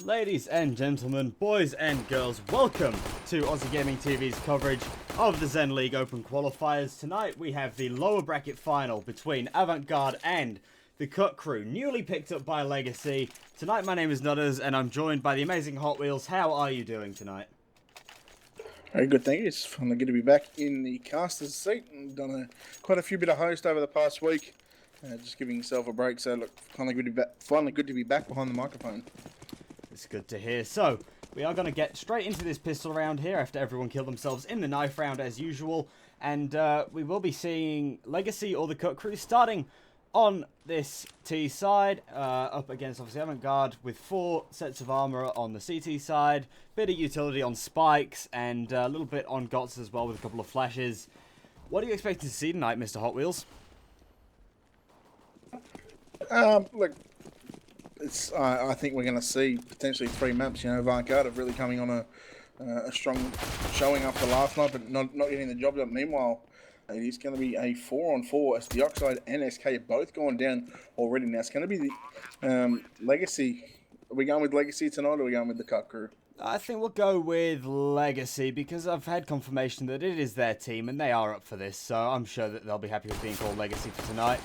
Ladies and gentlemen, boys and girls, welcome to Aussie Gaming TV's coverage of the Zen League Open Qualifiers. Tonight we have the lower bracket final between Avant Garde and the Cut Crew, newly picked up by Legacy. Tonight my name is Nutters and I'm joined by the amazing Hot Wheels. How are you doing tonight? Very good, thank you. It's finally good to be back in the caster's seat and done quite a few bit of host over the past week. Just giving yourself a break, so look, finally good to be back behind the microphone. It's good to hear. So, we are going to get straight into this pistol round here after everyone killed themselves in the knife round as usual. And we will be seeing Legacy or the Cut Crew starting on this T side, up against obviously Avant Garde with 4 sets of armor on the CT side, bit of utility on spikes, and a little bit on GOTS as well with a couple of flashes. What are you expecting to see tonight, Mr. Hot Wheels? Look, I think we're going to see potentially 3 maps. You know, Avant Garde are really coming on a strong showing after last night, but not getting the job done. Meanwhile, it is going to be a 4-on-4 as Dioxide and SK are both gone down already. Now, it's going to be the Legacy. Are we going with Legacy tonight or are we going with the Cut Crew? I think we'll go with Legacy because I've had confirmation that it is their team and they are up for this. So I'm sure that they'll be happy with being called Legacy for tonight.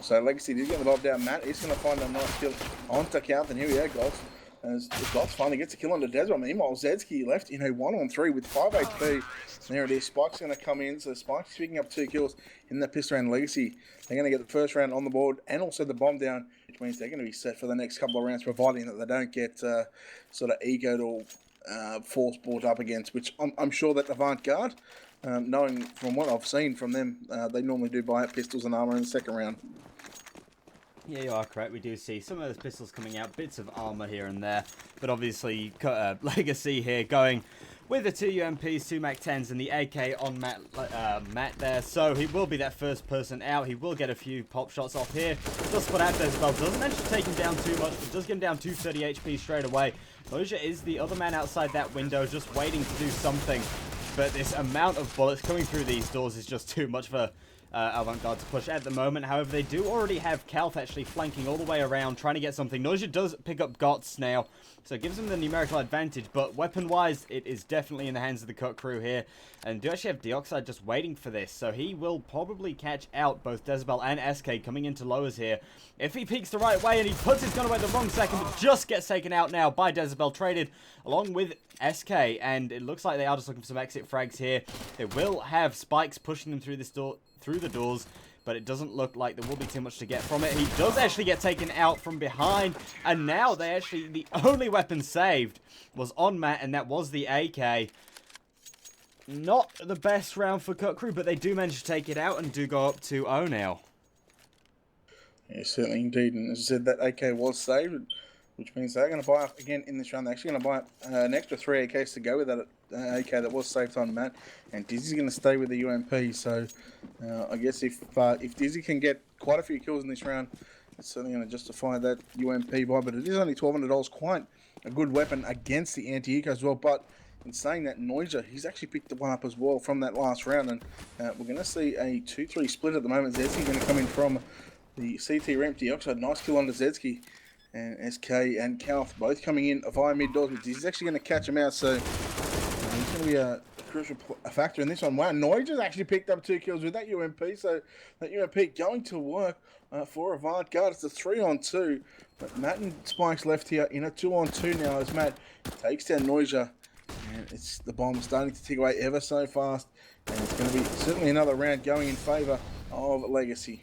So Legacy did get the bob down. Matt is going to find a nice kill onto Count, and here we go, GOTS. As GOTS finally gets a kill on the Desmond. Meanwhile, Zedzki left in a 1-on-3 with 5 HP. There it is. Spike's going to come in. So Spike's picking up 2 kills in that pistol round. Legacy, they're going to get the first round on the board and also the bomb down, which means they're going to be set for the next couple of rounds, providing that they don't get sort of egoed or force brought up against, which I'm sure that Avant Garde, knowing from what I've seen from them, they normally do buy up pistols and armor in the second round. Yeah, you are correct. We do see some of those pistols coming out, bits of armor here and there. But obviously, Legacy here going with the 2 UMPs, 2 MAC-10s, and the AK on Matt there. So he will be that first person out. He will get a few pop shots off here. Does spot out Desbel. Doesn't manage to take him down too much, but does get him down 230 HP straight away. Loja is the other man outside that window, just waiting to do something. But this amount of bullets coming through these doors is just too much for Avant Garde to push at the moment. However, they do already have Kalth actually flanking all the way around, trying to get something. Noja does pick up GOTS now, so it gives them the numerical advantage, but weapon-wise, it is definitely in the hands of the Cut Crew here. And do actually have Dioxide just waiting for this, so he will probably catch out both Desbel and SK coming into lowers here. If he peeks the right way and he puts his gun away the wrong second, but just gets taken out now by Desbel, traded along with SK, and it looks like they are just looking for some exit frags here. They will have spikes pushing them through this door, through the doors, but it doesn't look like there will be too much to get from it. He does actually get taken out from behind, and now the only weapon saved was on Matt, and that was the AK. Not the best round for Cut Crew, but they do manage to take it out and do go up 2-0 now. Yeah, certainly indeed, and as I said, that AK was saved, which means they're going to buy up again in this round. They're actually going to buy up an extra 3 AKs to go with that AK that was saved on Matt, and Dizzy's going to stay with the UMP. So I guess if Dizzy can get quite a few kills in this round, it's certainly going to justify that UMP buy. But it is only $1,200, quite a good weapon against the anti-eco as well. But in saying that, Noija, he's actually picked the one up as well from that last round, and we're going to see a 2-3 split at the moment. Zedzki going to come in from the CT ramp. Dioxide, nice kill on the Zedzki. And SK and Kalth both coming in via mid doors, but he's actually going to catch him out, so he's going to be a crucial factor in this one. Wow, Noija's actually picked up 2 kills with that UMP, so that UMP going to work for Avant Garde. It's a 3-on-2, but Matt and Spike's left here in a 2-on-2 now as Matt takes down Noija, and it's the bomb starting to tick away ever so fast, and it's going to be certainly another round going in favour of Legacy.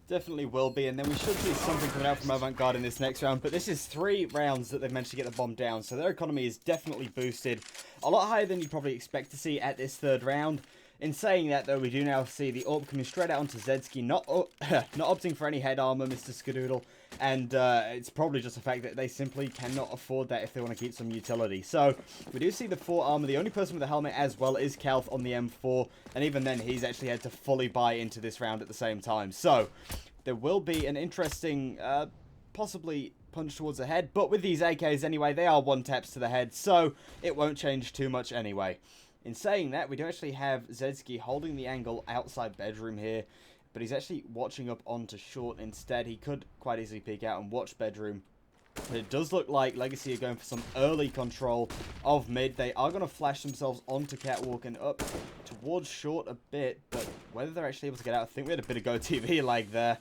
Definitely will be, and then we should see something coming out from Avant Garde in this next round, but this is 3 rounds that they've managed to get the bomb down, so their economy is definitely boosted. A lot higher than you'd probably expect to see at this 3rd round. In saying that, though, we do now see the AWP coming straight out onto Zedzki, not opting for any head armor, Mr. Skadoodle, and it's probably just the fact that they simply cannot afford that if they want to keep some utility. So, we do see the 4 armor. The only person with a helmet as well is Kalth on the M4, and even then, he's actually had to fully buy into this round at the same time. So, there will be an interesting, possibly punch towards the head, but with these AKs anyway, they are 1-taps to the head, so it won't change too much anyway. In saying that, we do actually have Zedzki holding the angle outside bedroom here, but he's actually watching up onto short instead. He could quite easily peek out and watch bedroom, But it does look like Legacy are going for some early control of mid. They are going to flash themselves onto Catwalk and up towards short a bit, but whether they're actually able to get out, I think we had a bit of Go TV lag there.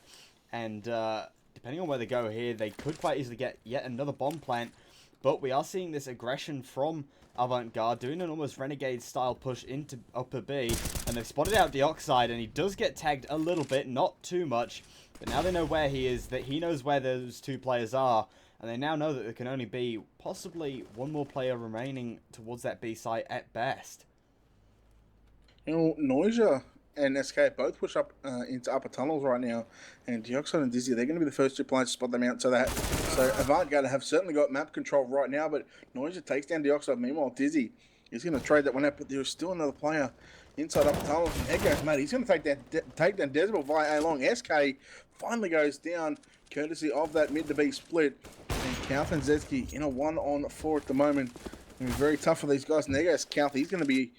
And depending on where they go here, they could quite easily get yet another bomb plant. But we are seeing this aggression from Avant Garde doing an almost Renegade style push into upper B. And they've spotted out Dioxide, and he does get tagged a little bit, not too much. But now they know where he is, that he knows where those two players are. And they now know that there can only be possibly one more player remaining towards that B site at best. You know, Noisia and SK both push up into upper tunnels right now. And Dioxide and Dizzy, they're going to be the first two players to spot them out. So Avant Garde have certainly got map control right now. But Noisia takes down Dioxide. Meanwhile, Dizzy is going to trade that one out. But there's still another player inside upper tunnels. And there goes Matt. He's going to take down Decibel via A-Long. SK finally goes down, courtesy of that mid to B split. And Kauth and Zetsky in a 1-on-4 at the moment. It's going to be very tough for these guys. And there goes Kauth. He's going to be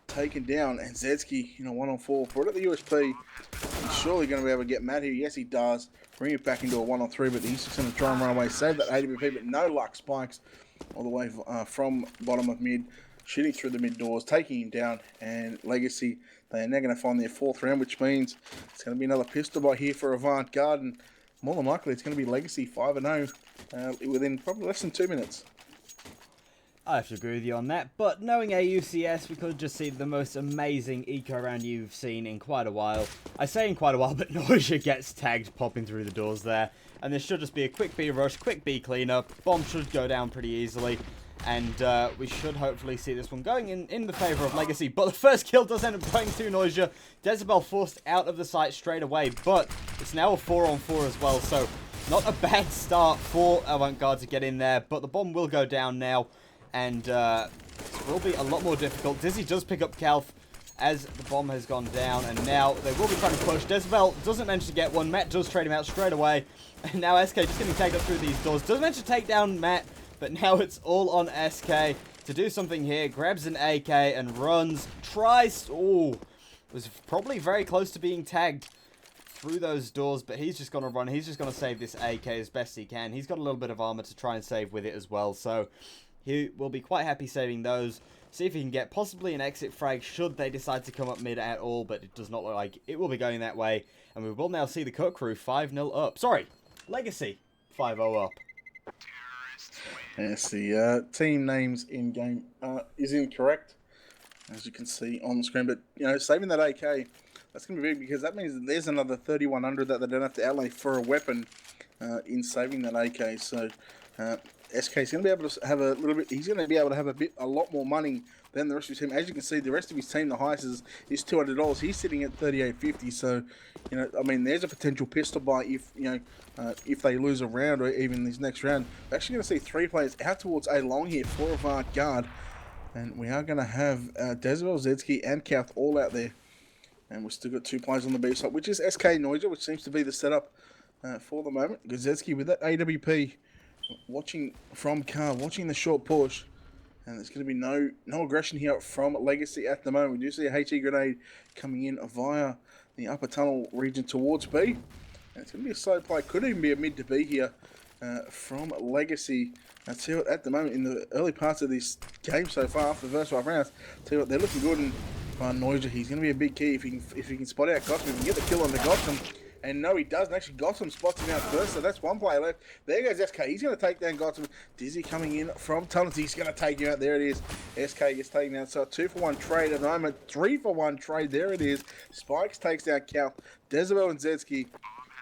taken down. And Zetsky in a 1-on-4. Put it at the USP. He's surely going to be able to get Matt here. Yes, he does. Bring it back into a 1-on-3. But he's just going to try and run away. Save that AWP. But no luck. Spikes all the way from bottom of mid. Shooting through the mid doors. Taking him down. And Legacy, they are now going to find their 4th round. Which means it's going to be another pistol buy here for Avant Garde. And more than likely, it's going to be Legacy 5-0 within probably less than 2 minutes. I have to agree with you on that, but knowing AUCS, we could just see the most amazing eco round you've seen in quite a while. I say in quite a while, but Noisia gets tagged popping through the doors there, and this should just be a quick B rush, quick B cleanup. Bomb should go down pretty easily, and we should hopefully see this one going in the favour of Legacy. But the first kill does end up going to Noisia. Decibel forced out of the site straight away, but it's now a 4-on-4 as well, so not a bad start for Avant Garde to get in there, but the bomb will go down now, and it will be a lot more difficult. Dizzy does pick up Kauth as the bomb has gone down, and now they will be trying to push. Decibel doesn't manage to get one. Matt does trade him out straight away, and now SK just getting tagged up through these doors. Doesn't manage to take down Matt, but now it's all on SK to do something here. Grabs an AK and runs. Tries. Oh, was probably very close to being tagged through those doors, but he's just going to run. He's just going to save this AK as best he can. He's got a little bit of armor to try and save with it as well, so he will be quite happy saving those. See if he can get possibly an exit frag should they decide to come up mid at all, but it does not look like it will be going that way. And we will now see the Cut Crew 5-0 up. Sorry, Legacy 5-0 up. Yes, the team names in game is incorrect, as you can see on the screen. But, you know, saving that AK, that's going to be big, because that means that there's another 3,100 that they don't have to outlay for a weapon in saving that AK. So SK is going to be able to have a little bit. He's going to be able to have a lot more money than the rest of his team. As you can see, the rest of his team, the highest is $200. He's sitting at $38.50. So, you know, I mean, there's a potential pistol buy if, you know, if they lose a round or even this next round. We're actually going to see 3 players out towards A-Long here for Avant Garde. And we are going to have Decibel, Zetsky, and Kauth all out there. And we've still got 2 players on the B side, which is SK Noisia, which seems to be the setup for the moment. Gazetsky with that AWP, watching from car, watching the short push. And there's going to be no aggression here from Legacy at the moment. We do see a HE grenade coming in via the upper tunnel region towards B. And it's going to be a slow play. Could even be a mid to B here from Legacy. I tell you what, at the moment, in the early parts of this game so far, after the first 5 rounds, tell you what, they're looking good. And Noisia, he's going to be a big key if he can spot out Gotham. If he can get the kill on the Gotham. And no, he doesn't. Actually, Gotham spots him out first, so that's 1 player left. There goes SK. He's going to take down Gotham. Dizzy coming in from tunnels. He's going to take him out. There it is. SK gets taken down. So a 2-for-1 trade at the moment. 3-for-1 trade. There it is. Spikes takes down Kauth. Decibel and Zetsky.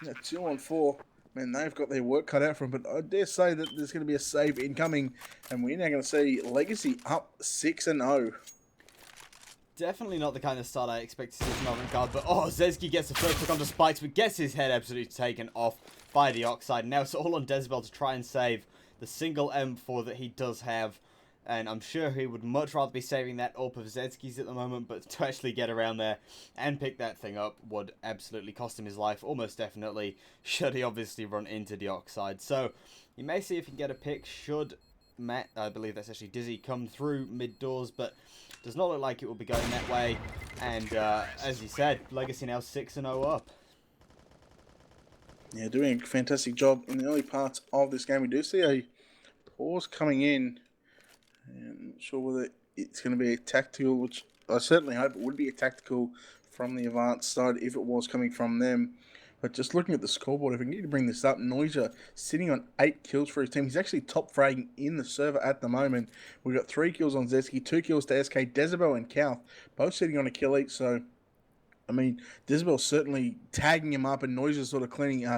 2-on-4. Man, they've got their work cut out for them. But I dare say that there's going to be a save incoming. And we're now going to see Legacy up 6-0. Definitely not the kind of start I expect to see from Avant Garde, but oh, Zetsky gets the first pick onto Spikes, but gets his head absolutely taken off by the Oxide. Now it's all on Decibel to try and save the single M4 that he does have, and I'm sure he would much rather be saving that up of Zetsky's at the moment, but to actually get around there and pick that thing up would absolutely cost him his life, almost definitely, should he obviously run into the Oxide. So, you may see if he can get a pick should Matt, I believe that's actually Dizzy, come through mid-doors, but does not look like it will be going that way. And as you said, Legacy now 6-0 up. Yeah, doing a fantastic job in the early parts of this game. We do see a pause coming in. I'm not sure whether it's going to be a tactical, which I certainly hope it would be a tactical from the Avant side if it was coming from them. But just looking at the scoreboard, if we need to bring this up, Noisia sitting on 8 kills for his team. He's actually top fragging in the server at the moment. We've got 3 kills on Zetsky, 2 kills to SK, Dezebel and Kauth, both sitting on a kill each. So, I mean, Dezebel's certainly tagging him up and Noisia's sort of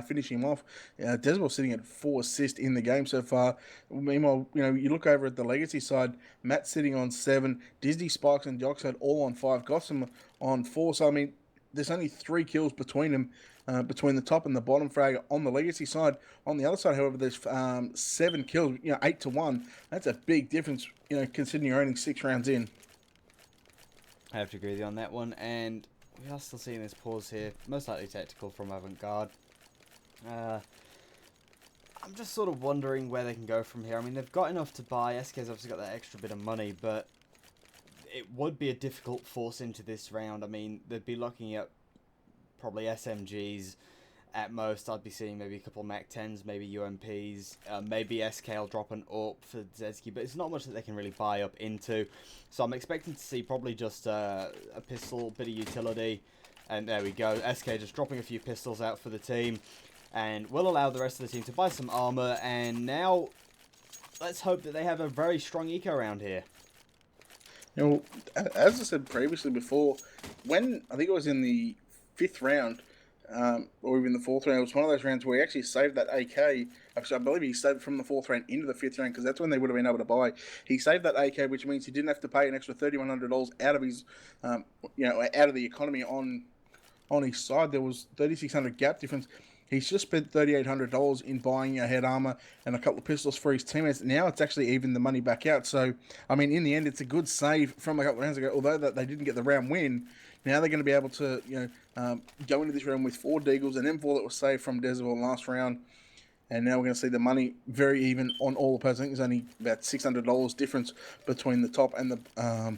finishing him off. Dezebel's sitting at 4 assists in the game so far. Meanwhile, you look over at the Legacy side, Matt's sitting on 7, Disney, Spikes and Dioxide all on 5, Gotham on 4. So, I mean, there's only 3 kills between them. Between the top and the bottom frag on the Legacy side. On the other side, however, there's 7 kills, 8 to 1. That's a big difference, considering you're only 6 rounds in. I have to agree with you on that one, and we are still seeing this pause here, most likely tactical from Avant Garde. I'm just sort of wondering where they can go from here. I mean, they've got enough to buy. SK's obviously got that extra bit of money, but it would be a difficult force into this round. I mean, they'd be looking at probably SMGs at most. I'd be seeing maybe a couple Mac 10s, maybe UMPs, maybe SK will drop an AWP for Zetsky, but it's not much that they can really buy up into. So I'm expecting to see probably just a pistol, bit of utility, and there we go. SK just dropping a few pistols out for the team, and will allow the rest of the team to buy some armor, and now let's hope that they have a very strong eco around here. As I said previously before, when I think it was in the 5th round, or even the 4th round, it was one of those rounds where he actually saved that AK. Actually, I believe he saved it from the 4th round into the 5th round, because that's when they would have been able to buy. He saved that AK, which means he didn't have to pay an extra $3,100 out of his, out of the economy on his side. There was $3,600 gap difference. He's just spent $3,800 in buying a head armor and a couple of pistols for his teammates. Now it's actually even the money back out. So, I mean, in the end, it's a good save from a couple of rounds ago. Although that they didn't get the round win, now they're going to be able to, go into this round with 4 Deagles, an M4 that was saved from Dezebel last round. And now we're going to see the money very even on all the players. I think there's only about $600 difference between the top and the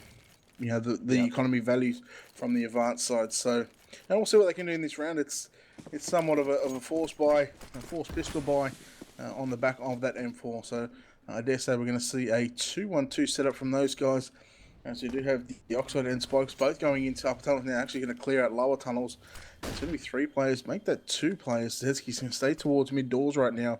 economy values from the advanced side. So, and we'll see what they can do in this round. It's somewhat of a forced pistol buy on the back of that M4. So I dare say we're going to see a 2-1-2 setup from those guys. And so you do have the Oxide and Spikes both going into upper tunnels now, actually going to clear out lower tunnels. It's going to be 3 players. Make that 2 players. Zetsky's going to stay towards mid doors right now.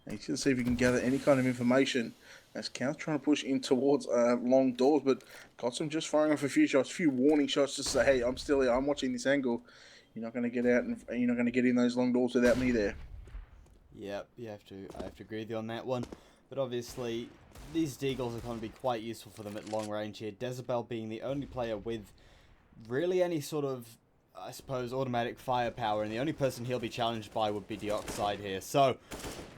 And he's going to see if he can gather any kind of information. As Kauth trying to push in towards long doors, but Gotham just firing off a few shots, a few warning shots just to say, hey, I'm still here, I'm watching this angle. You're not going to get out and you're not going to get in those long doors without me there. Yep, I have to agree with you on that one. But obviously, these Deagles are going to be quite useful for them at long range here. Dezebel being the only player with really any sort of, I suppose, automatic firepower, and the only person he'll be challenged by would be Dioxide here. So,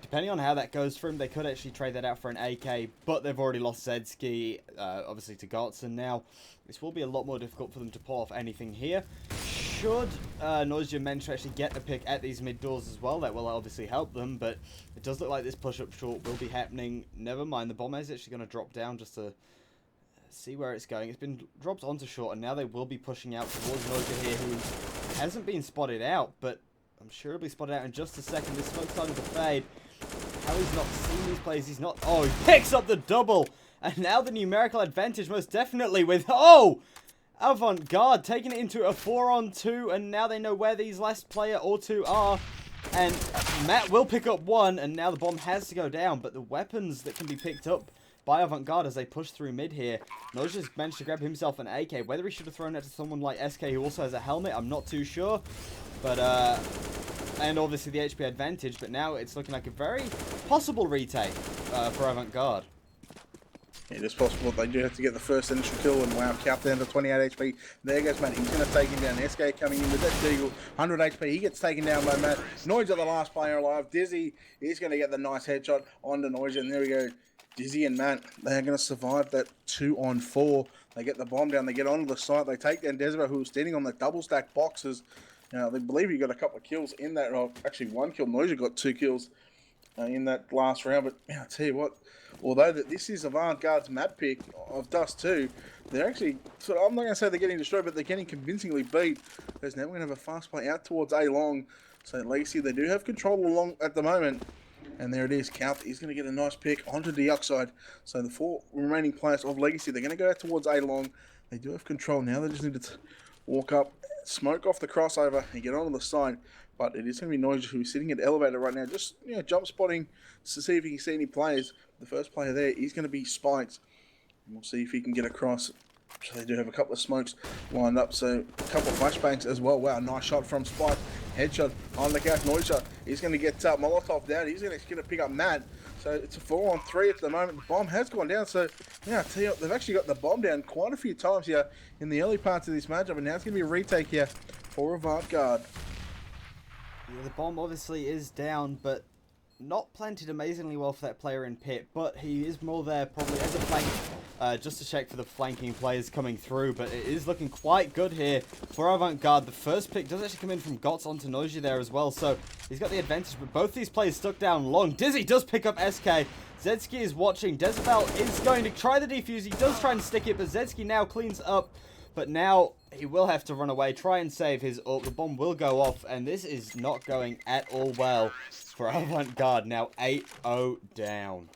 depending on how that goes for him, they could actually trade that out for an AK, but they've already lost Zetsky, obviously to Gotson now. This will be a lot more difficult for them to pull off anything here. Should Noisia manage to actually get the pick at these mid doors as well, that will obviously help them, but it does look like this push-up short will be happening. Never mind, the bomb is actually going to drop down just to see where it's going. It's been dropped onto short, and now they will be pushing out towards Noisia here, who hasn't been spotted out, but I'm sure he'll be spotted out in just a second. This smoke's starting to fade. How he's not seen these plays, he's not... Oh, he picks up the double! And now the numerical advantage most definitely with... Oh! Avant Garde taking it into a 4-on-2, and now they know where these last player or 2 are. And Matt will pick up 1, and now the bomb has to go down, but the weapons that can be picked up by Avant Garde as they push through mid here. Noija's managed to grab himself an AK. Whether he should have thrown that to someone like SK, who also has a helmet, I'm not too sure. But, and obviously the HP advantage, but now it's looking like a very possible retake for Avant Garde. It is possible they do have to get the first initial kill, and wow, Kauth down to 28 HP. There goes Matt. He's going to take him down. SK coming in with that Deagle, 100 HP. He gets taken down by Matt. Noisia, the last player alive. Dizzy is going to get the nice headshot onto Noisia, and there we go. Dizzy and Matt, they're going to survive that 2-on-4. They get the bomb down. They get onto the site. They take down Dezebel, who was standing on the double stack boxes. Now, they believe he got a couple of kills in that. Oh, actually, 1 kill. Noisia got 2 kills in that last round. But man, I tell you what, although this is Avant Garde's map pick of Dust 2, they're actually, so I'm not going to say they're getting destroyed, but they're getting convincingly beat. Because now we're going to have a fast play out towards A long. So Legacy, they do have control along at the moment. And there it is. Count is going to get a nice pick onto the outside. So the 4 remaining players of Legacy, they're going to go out towards A long. They do have control now. They just need to walk up, smoke off the crossover, and get onto the side. But it is going to be Noisy, who's sitting at the elevator right now, just jump spotting to see if he can see any players. The first player there is going to be Spikes. And we'll see if he can get across. So they do have a couple of smokes lined up, so a couple of flashbangs as well. Wow, nice shot from Spike. Headshot on the couch. Noise shot. He's going to get Molotov down. He's going to pick up Matt. So it's a 4-on-3 at the moment. The bomb has gone down. So yeah, I tell you what, they've actually got the bomb down quite a few times here in the early parts of this matchup, and now it's going to be a retake here for Avant Garde. Yeah, the bomb obviously is down, but not planted amazingly well for that player in pit, but he is more there probably as a flank, just to check for the flanking players coming through. But it is looking quite good here for Avant Garde. The first pick does actually come in from Gots onto Noji there as well, so he's got the advantage, but both these players stuck down long. Dizzy does pick up SK. Zedski is watching. Dezabel is going to try the defuse. He does try and stick it, but Zedski now cleans up. But now he will have to run away, try and save his ult. The bomb will go off, and this is not going at all well for Avant Garde. Now 8-0 down.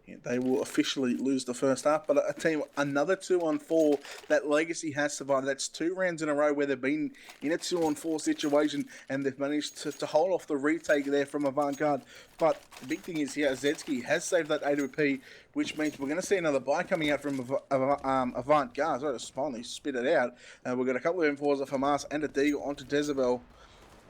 Yeah, they will officially lose the first half, but I tell you what, another 2-on-4 that Legacy has survived. That's 2 rounds in a row where they've been in a 2-on-4 situation, and they've managed to hold off the retake there from Avant Garde. But the big thing is here, Zedski has saved that AWP, which means we're going to see another buy coming out from Avant Garde. So I just finally spit it out. We've got a couple of M4s of Hamas and a Deagle onto Dezabel.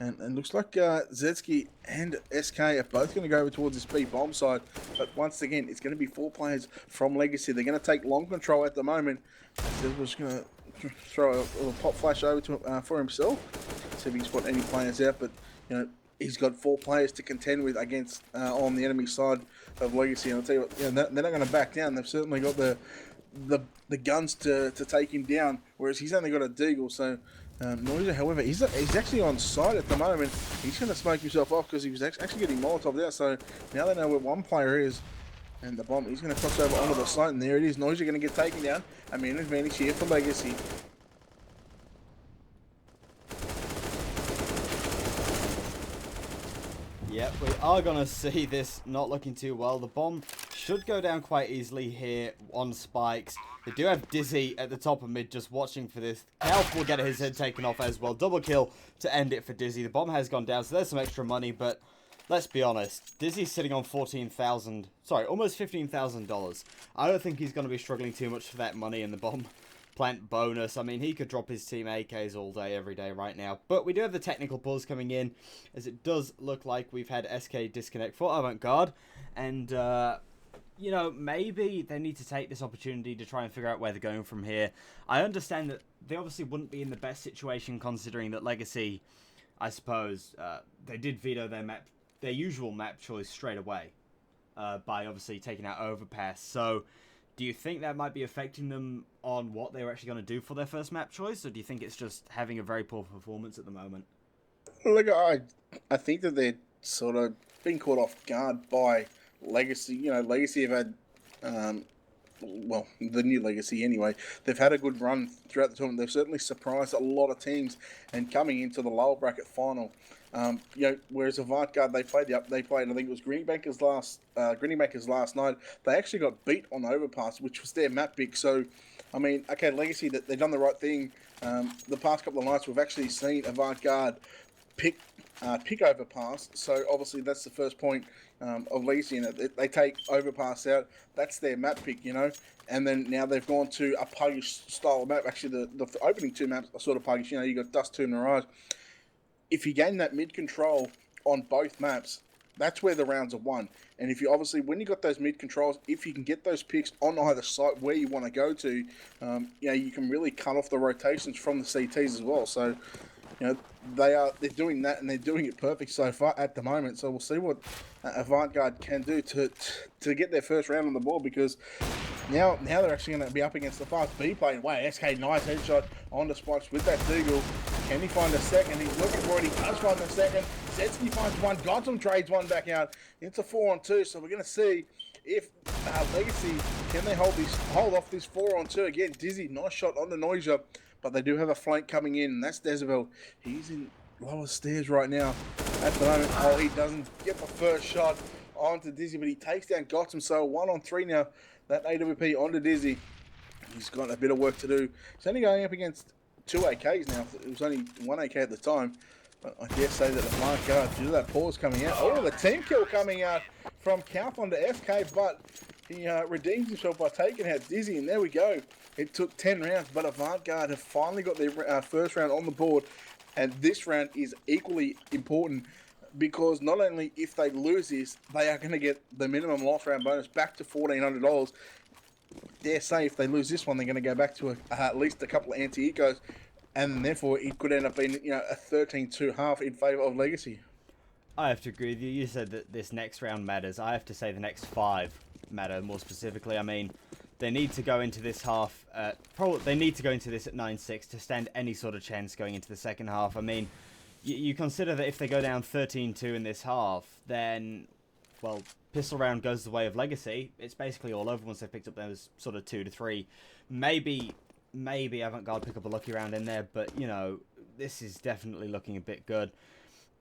And looks like Zedski and SK are both going to go over towards this B bomb side. But once again, it's going to be 4 players from Legacy. They're going to take long control at the moment. Dezabel's going to throw a little pop flash over to for himself. See if he can spot any players out. But, he's got 4 players to contend with against on the enemy side of Legacy. And I'll tell you what, they're not going to back down. They've certainly got the guns to take him down. Whereas he's only got a Deagle, so... Noisia, however, he's actually on site at the moment. He's going to smoke himself off because he was actually getting Molotov out. So now they know where one player is. And the bomb, he's going to cross over onto the site. And there it is. Noisia going to get taken down. I mean, advantage here for Legacy. Yep, we are going to see this not looking too well. The bomb should go down quite easily here on Spikes. They do have Dizzy at the top of mid just watching for this. Kalf will get his head taken off as well. Double kill to end it for Dizzy. The bomb has gone down, so there's some extra money, but let's be honest. Dizzy's sitting on almost $15,000. I don't think he's going to be struggling too much for that money in the bomb plant bonus. I mean, he could drop his team AKs all day, every day right now. But we do have the technical pause coming in, as it does look like we've had SK disconnect for Avant Garde. And, maybe they need to take this opportunity to try and figure out where they're going from here. I understand that they obviously wouldn't be in the best situation considering that Legacy, I suppose, they did veto their usual map choice straight away by obviously taking out Overpass. So do you think that might be affecting them on what they were actually going to do for their first map choice, or do you think it's just having a very poor performance at the moment? Look, I think that they're sort of being caught off guard by Legacy. Legacy have had, the new Legacy anyway. They've had a good run throughout the tournament. They've certainly surprised a lot of teams, and coming into the lower bracket final. Whereas Avant Garde, they played, I think it was Greenbankers last night. They actually got beat on Overpass, which was their map pick. So, I mean, okay, Legacy, they've done the right thing. The past couple of nights, we've actually seen Avant Garde pick Overpass. So obviously that's the first point of Legacy in it. They take Overpass out. That's their map pick, And then now they've gone to a puggish style of map. Actually, the opening 2 maps are sort of puggish. You got Dust 2 and Mirage. If you gain that mid control on both maps, that's where the rounds are won. And if you when you got those mid controls, if you can get those picks on either site where you want to go to, you can really cut off the rotations from the CTs as well. So, they're doing that, and they're doing it perfect so far at the moment. So we'll see what Avant Garde can do to get their first round on the board, because now they're actually going to be up against the fast B plane. Wow, SK, nice headshot on the Spikes with that Deagle. Can he find a second? He's looking for it. He does find the second. Zedski finds one. Gotham trades one back out. It's a 4-on-2. So we're going to see if Legacy, can they hold off this 4-on-2 again. Dizzy, nice shot on the Noisia, but they do have a flank coming in, and that's Dezabel. He's in lowest stairs right now at the moment. Oh, he doesn't get the first shot onto Dizzy, but he takes down Gotham. So 1-on-3 now. That AWP onto Dizzy. He's got a bit of work to do. He's only going up against 2 AKs now. It was only 1 AK at the time. But I dare say that Avant Garde, due to that pause coming out. Oh, the team kill coming out from Kalf onto FK, but he redeems himself by taking out Dizzy, and there we go. It took 10 rounds, but Avant Garde have finally got their first round on the board, and this round is equally important because not only if they lose this, they are going to get the minimum loss round bonus back to $1,400. Dare say if they lose this one, they're going to go back to at least a couple of anti-ecos, and therefore it could end up being a 13-2 half in favour of Legacy. I have to agree with you. You said that this next round matters. I have to say the next 5 matter more specifically. I mean, they need to go into this half. They need to go into this at 9-6 to stand any sort of chance going into the second half. I mean, you consider that if they go down 13-2 in this half, then, well, pistol round goes the way of Legacy. It's basically all over once they've picked up those sort of 2 to 3. Maybe Avant Garde pick up a lucky round in there, but, you know, this is definitely looking a bit good.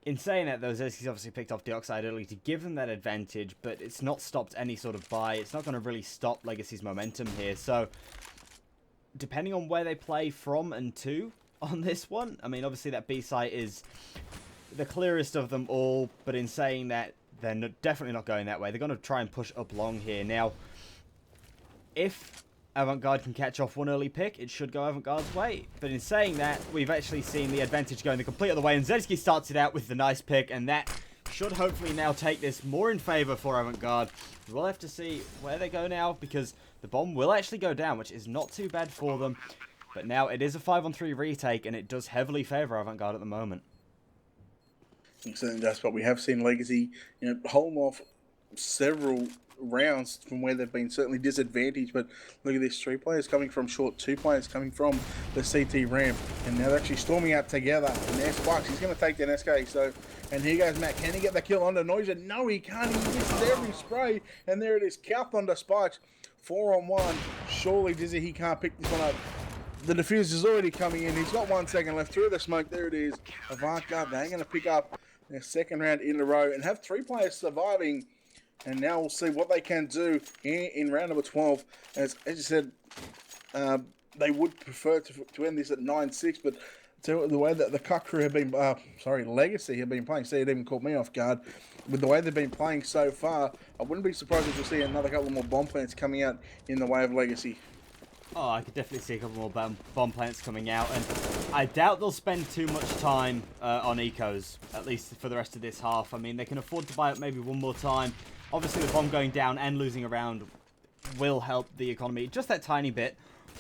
In saying that, though, Zesky's obviously picked off Dioxide early to give them that advantage, but it's not stopped any sort of buy. It's not going to really stop Legacy's momentum here. So, depending on where they play from and to on this one, I mean, obviously that B site is the clearest of them all, but in saying that, they're definitely not going that way. They're going to try and push up long here. Now, if Avant Garde can catch off one early pick, it should go Avant Garde's way. But in saying that, we've actually seen the advantage going the complete other way, and Zesky starts it out with the nice pick, and that should hopefully now take this more in favour for Avant Garde. We'll have to see where they go now, because the bomb will actually go down, which is not too bad for them. But now it is a 5-on-3 retake, and it does heavily favour Avant Garde at the moment. Certainly does, but we have seen Legacy, hold off several rounds from where they've been certainly disadvantaged. But look at this, 3 players coming from short, 2 players coming from the CT ramp, and now they're actually storming out together. And there's Sparks, he's going to take down SK. So, and here goes Matt. Can he get the kill onto Noisia? No, he can't. He misses every spray, and there it is, Kalf onto Spikes, 4-on-1. Surely Dizzy, he can't pick this one up. The diffuse is already coming in. He's got 1 second left through the smoke. There it is. Avant Garde, they're going to pick up their second round in a row and have 3 players surviving. And now we'll see what they can do in round number 12. As you said, they would prefer to end this at 9-6, but the way that the Cuck crew have been, Legacy have been playing, see, it even caught me off guard. With the way they've been playing so far, I wouldn't be surprised if we see another couple more bomb plants coming out in the way of Legacy. Oh, I could definitely see a couple more bomb plants coming out, and I doubt they'll spend too much time on ecos, at least for the rest of this half. I mean, they can afford to buy up maybe one more time. Obviously, the bomb going down and losing a round will help the economy just that tiny bit,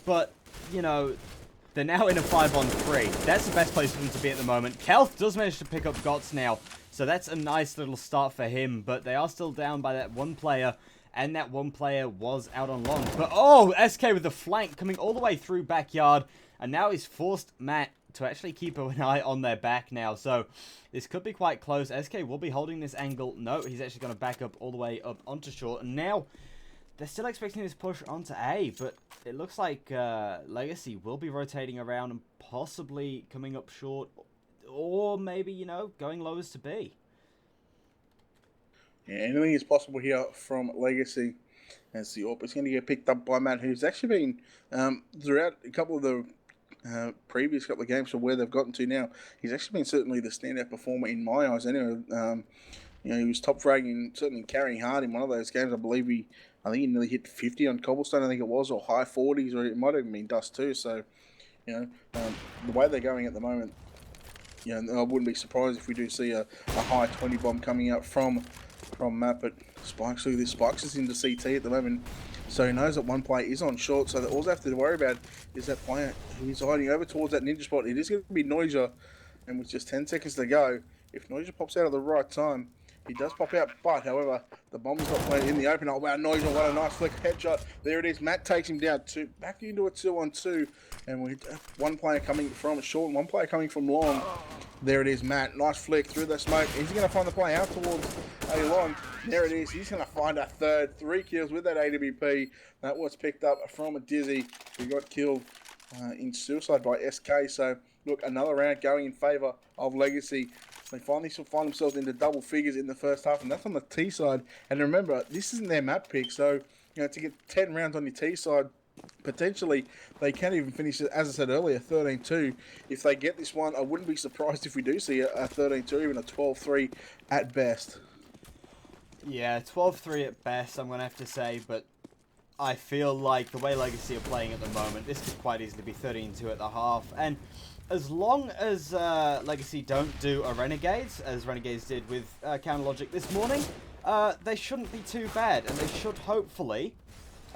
but, you know, they're now in a 5-on-3. That's the best place for them to be at the moment. Kalf does manage to pick up Gots now, so that's a nice little start for him, but they are still down by that 1 player. And that 1 player was out on long. But, oh, SK with the flank coming all the way through backyard. And now he's forced Matt to actually keep an eye on their back now. So, this could be quite close. SK will be holding this angle. No, he's actually going to back up all the way up onto short. And now, they're still expecting this push onto A. But it looks like Legacy will be rotating around and possibly coming up short. Or maybe, you know, going low as to B. Yeah, anything is possible here from Legacy, as the AWP is going to get picked up by Matt, who's actually been, throughout a couple of the previous couple of games from where they've gotten to now, he's actually been certainly the standout performer in my eyes. Anyway, he was top fragging, certainly carrying hard in one of those games. I think he nearly hit 50 on Cobblestone, I think it was, or high 40s, or it might have been Dust too. So, the way they're going at the moment, I wouldn't be surprised if we do see a high 20 bomb coming out from Matt. But Spikes, look at this, Spikes is into CT at the moment, so he knows that 1 player is on short, so that all they have to worry about is that player who's hiding over towards that ninja spot. It is going to be Noisia, and with just 10 seconds to go, if Noisia pops out at the right time, he does pop out, but however, the bomb's not playing in the open. Oh wow, Noisia, what a nice flick headshot. There it is, Matt takes him down, back into a 2-on-2, and we have 1 player coming from short and 1 player coming from long. There it is, Matt, nice flick through the smoke. He's going to find the play out towards a long. There it is, he's going to find a third, 3 kills with that AWP. That was picked up from a Dizzy, who got killed in suicide by SK. So look, another round going in favour of Legacy. They finally find themselves into double figures in the first half, and that's on the T side. And remember, this isn't their map pick, so to get 10 rounds on your T side, potentially they can even finish it, as I said earlier, 13-2. If they get this one, I wouldn't be surprised if we do see a 13-2, even a 12-3 at best. Yeah, 12-3 at best, I'm going to have to say, but I feel like the way Legacy are playing at the moment, this could quite easily be 13-2 at the half. And as long as Legacy don't do a Renegades, as Renegades did with Counter Logic this morning, they shouldn't be too bad. And they should hopefully,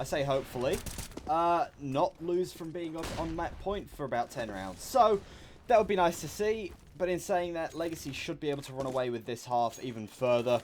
I say hopefully, not lose from being up on map point for about 10 rounds. So that would be nice to see. But in saying that, Legacy should be able to run away with this half even further.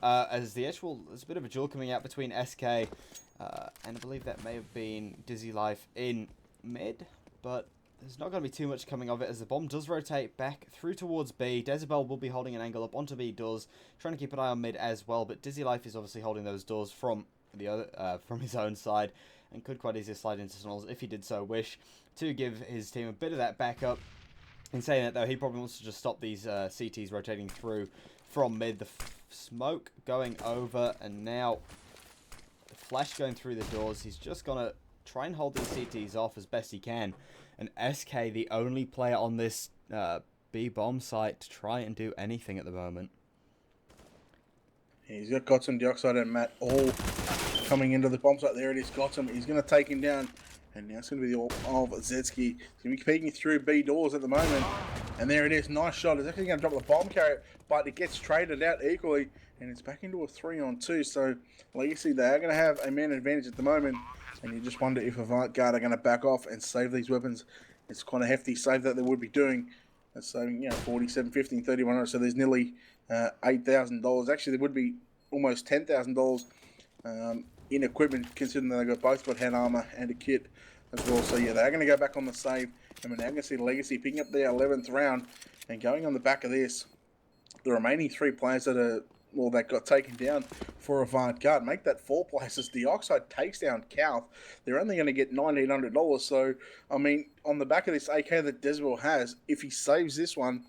As there's a bit of a duel coming out between SK and I believe that may have been Dizzy Life in mid. But there's not going to be too much coming of it as the bomb does rotate back through towards B. Dezebel will be holding an angle up onto B doors, trying to keep an eye on mid as well. But Dizzy Life is obviously holding those doors from the other, from his own side, and could quite easily slide into tunnels if he did so wish to give his team a bit of that backup. In saying that though, he probably wants to just stop these CTs rotating through from mid. The smoke going over, and now the flash going through the doors. He's just gonna try and hold these CTs off as best he can. And SK, the only player on this B bomb site to try and do anything at the moment. He's got some Dioxide and Matt all coming into the bomb site. There it is, got him. He's going to take him down. And now it's going to be the all of Zetsky. He's going to be peeking through B doors at the moment. And there it is. Nice shot. It's actually going to drop the bomb carrier, but it gets traded out equally. And it's back into a 3-on-2. So Legacy, they are going to have a man advantage at the moment. And you just wonder if Avant Garde are going to back off and save these weapons. It's quite a hefty save that they would be doing. That's saving, you know, 47, 15, 31. So there's nearly $8,000. Actually, there would be almost $10,000 in equipment, considering that they've both got hand armor and a kit as well. So yeah, they're going to go back on the save, and we're now going to see Legacy picking up their 11th round. And going on the back of this, the remaining 3 players that are, well, that got taken down for Avant Garde make that 4 places. Dioxide takes down Calth. They're only going to get $1,900. So I mean, on the back of this AK that Dezebel has, if he saves this one,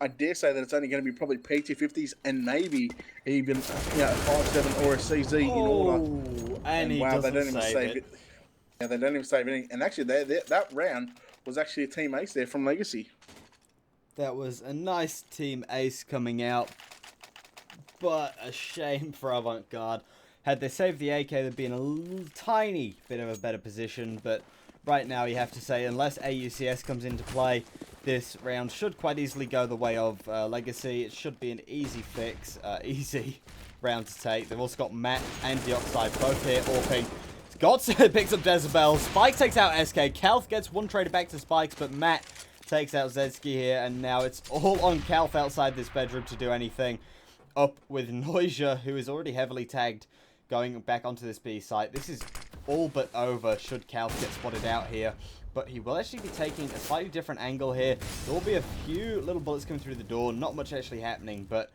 I dare say that it's only going to be probably PT50s and maybe even, you know, a 5.7 or a CZ in order. And wow, they don't even save it. Yeah, they don't even save anything. And actually, that round was actually a team ace there from Legacy. That was a nice team ace coming out, but a shame for Avant Garde. Had they saved the AK, they'd be in a tiny bit of a better position. But right now, you have to say, unless AUCS comes into play, this round should quite easily go the way of Legacy. It should be an easy fix, easy round to take. They've also got Matt and Dioxide both here, AWPing. Gods picks up Dezebel. Spike takes out SK. Calth gets one traded back to Spikes, but Matt takes out Zetsky here, and now it's all on Calth outside this bedroom to do anything. Up with Noisia, who is already heavily tagged, going back onto this B site. This is all but over should Calth get spotted out here. But he will actually be taking a slightly different angle here. There will be a few little bullets coming through the door. Not much actually happening. But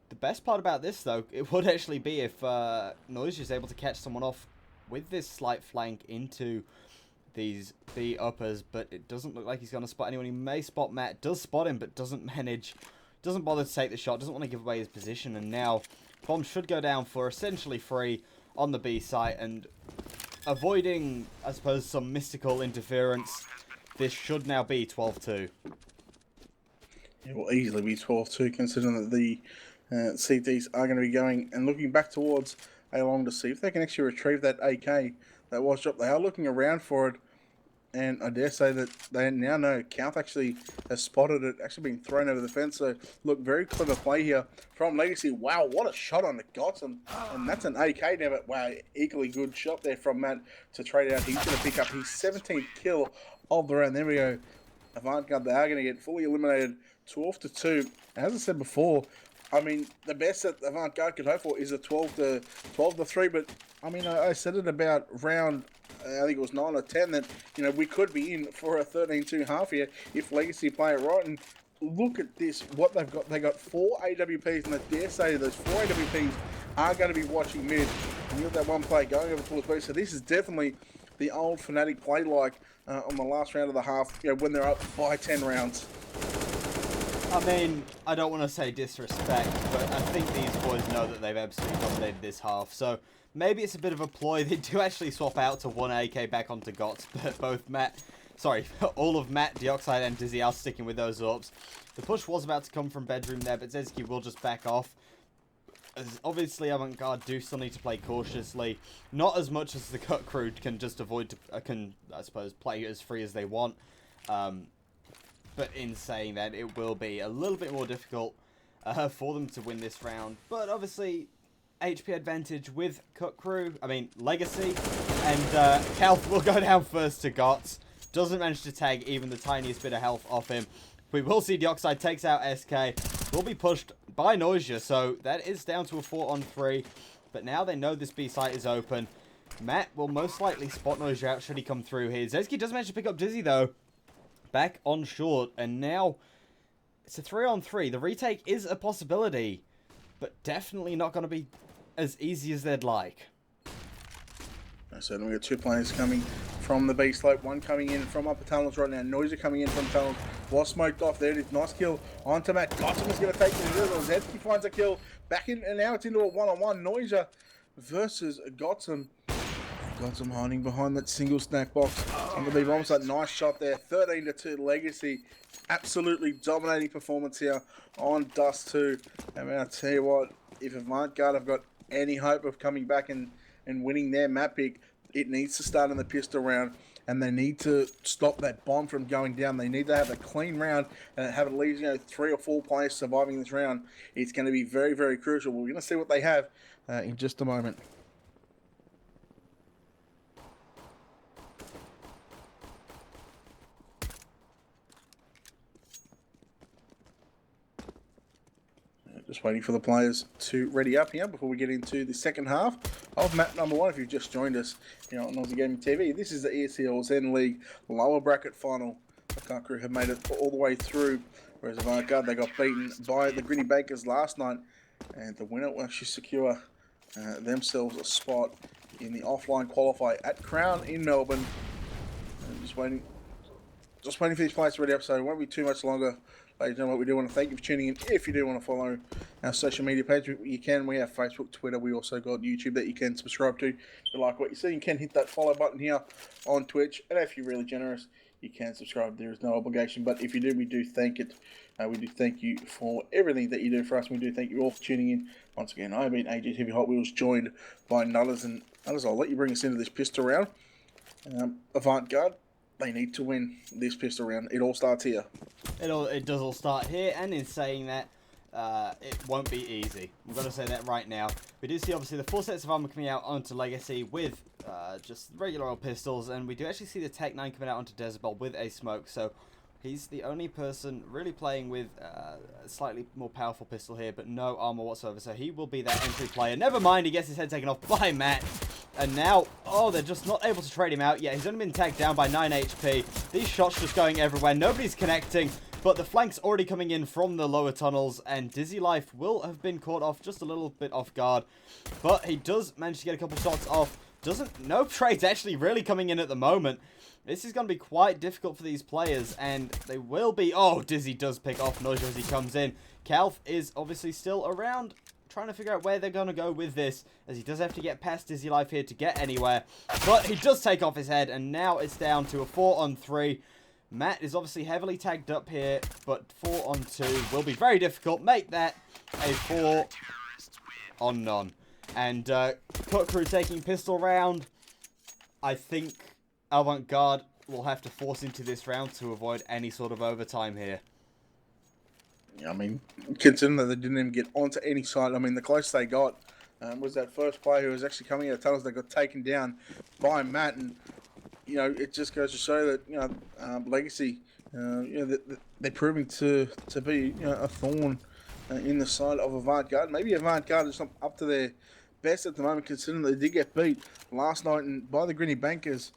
the best part about this, though, it would actually be if Noisia is able to catch someone off with this slight flank into these B uppers. But it doesn't look like he's going to spot anyone. He may spot Matt. Does spot him, but doesn't manage. Doesn't bother to take the shot. Doesn't want to give away his position. And now bomb should go down for essentially free on the B site. And avoiding, I suppose, some mystical interference, this should now be 12-2. It will easily be 12-2, considering that the CTs are going to be going and looking back towards A-Long to see if they can actually retrieve that AK that was dropped. They are looking around for it, and I dare say that they now know Calth actually has spotted it, actually being thrown over the fence. So, look, very clever play here from Legacy. Wow, what a shot on the Gods, and that's an AK now, but wow, equally good shot there from Matt to trade out. He's going to pick up his 17th kill of the round. There we go. Avant Garde, they are going to get fully eliminated 12-2. As I said before, I mean, the best that Avant Garde could hope for is a 12-3, but I mean, I said it about round, I think it was 9 or 10, that, you know, we could be in for a 13-2 half here if Legacy play it right. And look at this, what they've got. They got 4 AWPs, and I dare say those 4 AWPs are going to be watching mid. And you got that one play going over towards B. So this is definitely the old Fnatic play like on the last round of the half, when they're up by 10 rounds. I mean, I don't want to say disrespect, but I think these boys know that they've absolutely dominated this half, so maybe it's a bit of a ploy. They do actually swap out to one AK back onto GOTS, but all of Matt, Deoxide, and Dizzy are sticking with those AWPs. The push was about to come from Bedroom there, but Zezki will just back off. As obviously, Avant Garde do still need to play cautiously. Not as much as the Cut Crew can just avoid, I suppose, play as free as they want. But in saying that, it will be a little bit more difficult for them to win this round. But obviously, HP advantage with Cut Crew, Legacy, and Calf will go down first to GOTS. Doesn't manage to tag even the tiniest bit of health off him. We will see Deoxide takes out SK. Will be pushed by Noisia, so that is down to a 4-on-3. But now they know this B site is open. Matt will most likely spot Noisia out should he come through here. Zezki does manage to pick up Dizzy though. Back on short, and now it's a 3-on-3. The retake is a possibility, but definitely not going to be as easy as they'd like. So then we got 2 players coming from the B slope, one coming in from upper tunnels right now. Noisia coming in from tunnels. Was smoked off. There it is. Nice kill onto Matt. Gotham is going to take it. Zezki finds a kill. Back in, and now it's into a 1-on-1. Noisia versus Gotham. Gotham hiding behind that single snack box. On the B bomb side. Nice shot there. 13-2 Legacy. Absolutely dominating performance here on Dust 2. And I'll tell you what, if Avant Garde have got any hope of coming back and winning their map pick, it needs to start in the pistol round, and they need to stop that bomb from going down. They need to have a clean round and have at least 3 or 4 players surviving this round. It's going to be very, very crucial. We're going to see what they have in just a moment. Just waiting for the players to ready up here before we get into the second half of map number 1. If you've just joined us here on Aussie Gaming TV, this is the ESL ZEN League lower bracket final. The Cut Crew have made it all the way through, whereas Avant Garde, they got beaten by the Gritty Bakers last night, and the winner will actually secure themselves a spot in the offline qualifier at Crown in Melbourne. Just waiting for these players to ready up, so it won't be too much longer. Ladies and gentlemen, we do want to thank you for tuning in. If you do want to follow our social media page, you can. We have Facebook, Twitter. We also got YouTube that you can subscribe to. If you like what you see, you can hit that follow button here on Twitch. And if you're really generous, you can subscribe. There is no obligation. But if you do, we do thank it. We do thank you for everything that you do for us. We do thank you all for tuning in. Once again, I've been AJ Heavy Hot Wheels, joined by Nutters. And Nutters, I'll let you bring us into this pistol round. Avant Garde, they need to win this pistol round. It all starts here. It does all start here, and in saying that, it won't be easy. I'm going to say that right now. We do see, obviously, the 4 sets of armor coming out onto Legacy with just regular old pistols, and we do actually see the Tech 9 coming out onto Desibel with a smoke, so he's the only person really playing with a slightly more powerful pistol here, but no armor whatsoever, so he will be that entry player. Never mind, he gets his head taken off by Matt. And now, they're just not able to trade him out. Yeah, he's only been tagged down by 9 HP. These shots just going everywhere. Nobody's connecting. But the flank's already coming in from the lower tunnels. And Dizzy Life will have been caught off just a little bit off guard. But he does manage to get a couple shots off. No trades actually really coming in at the moment. This is going to be quite difficult for these players. And they will be... Oh, Dizzy does pick off Noisia as he comes in. Calf is obviously still around, trying to figure out where they're going to go with this, as he does have to get past Dizzy Life here to get anywhere. But he does take off his head, and now it's down to a 4-on-3. Matt is obviously heavily tagged up here, but 4-on-2 will be very difficult. Make that a 4-on-none. And Cut Crew taking pistol round. I think Avant Garde will have to force into this round to avoid any sort of overtime here. I mean, considering that they didn't even get onto any side, I mean, the closest they got was that first player who was actually coming out of tunnels that got taken down by Matt. And, it just goes to show that, Legacy, they're proving to be a thorn in the side of Avant Garde. Maybe Avant Garde is not up to their best at the moment, considering they did get beat last night by the Gritty Bankers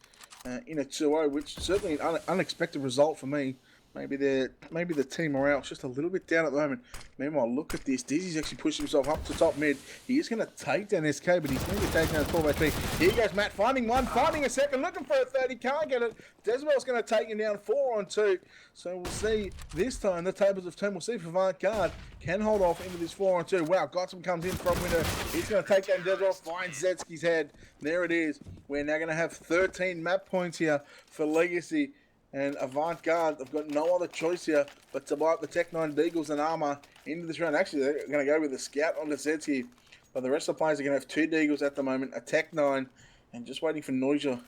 in a 2-0, which is certainly an unexpected result for me. maybe the team morale is just a little bit down at the moment. Meanwhile, look at this. Dizzy's actually pushing himself up to top mid. He is going to take down SK, but he's going to take down 12 HP. Here goes Matt, finding one, finding a second, looking for a third. He can't get it. Desmond's going to take him down 4-on-2. So we'll see this time the tables have turned. We'll see if Avant Garde can hold off into this 4-on-2. Wow, Gotham comes in from window. He's going to take down Desmond, finds Zetsky's head. There it is. We're now going to have 13 map points here for Legacy. And Avant Garde have got no other choice here but to buy up the Tech 9 Deagles and armor into this round. Actually, they're going to go with a Scout on the Zetsky. But the rest of the players are going to have 2 Deagles at the moment, a Tech 9, and just waiting for Noisia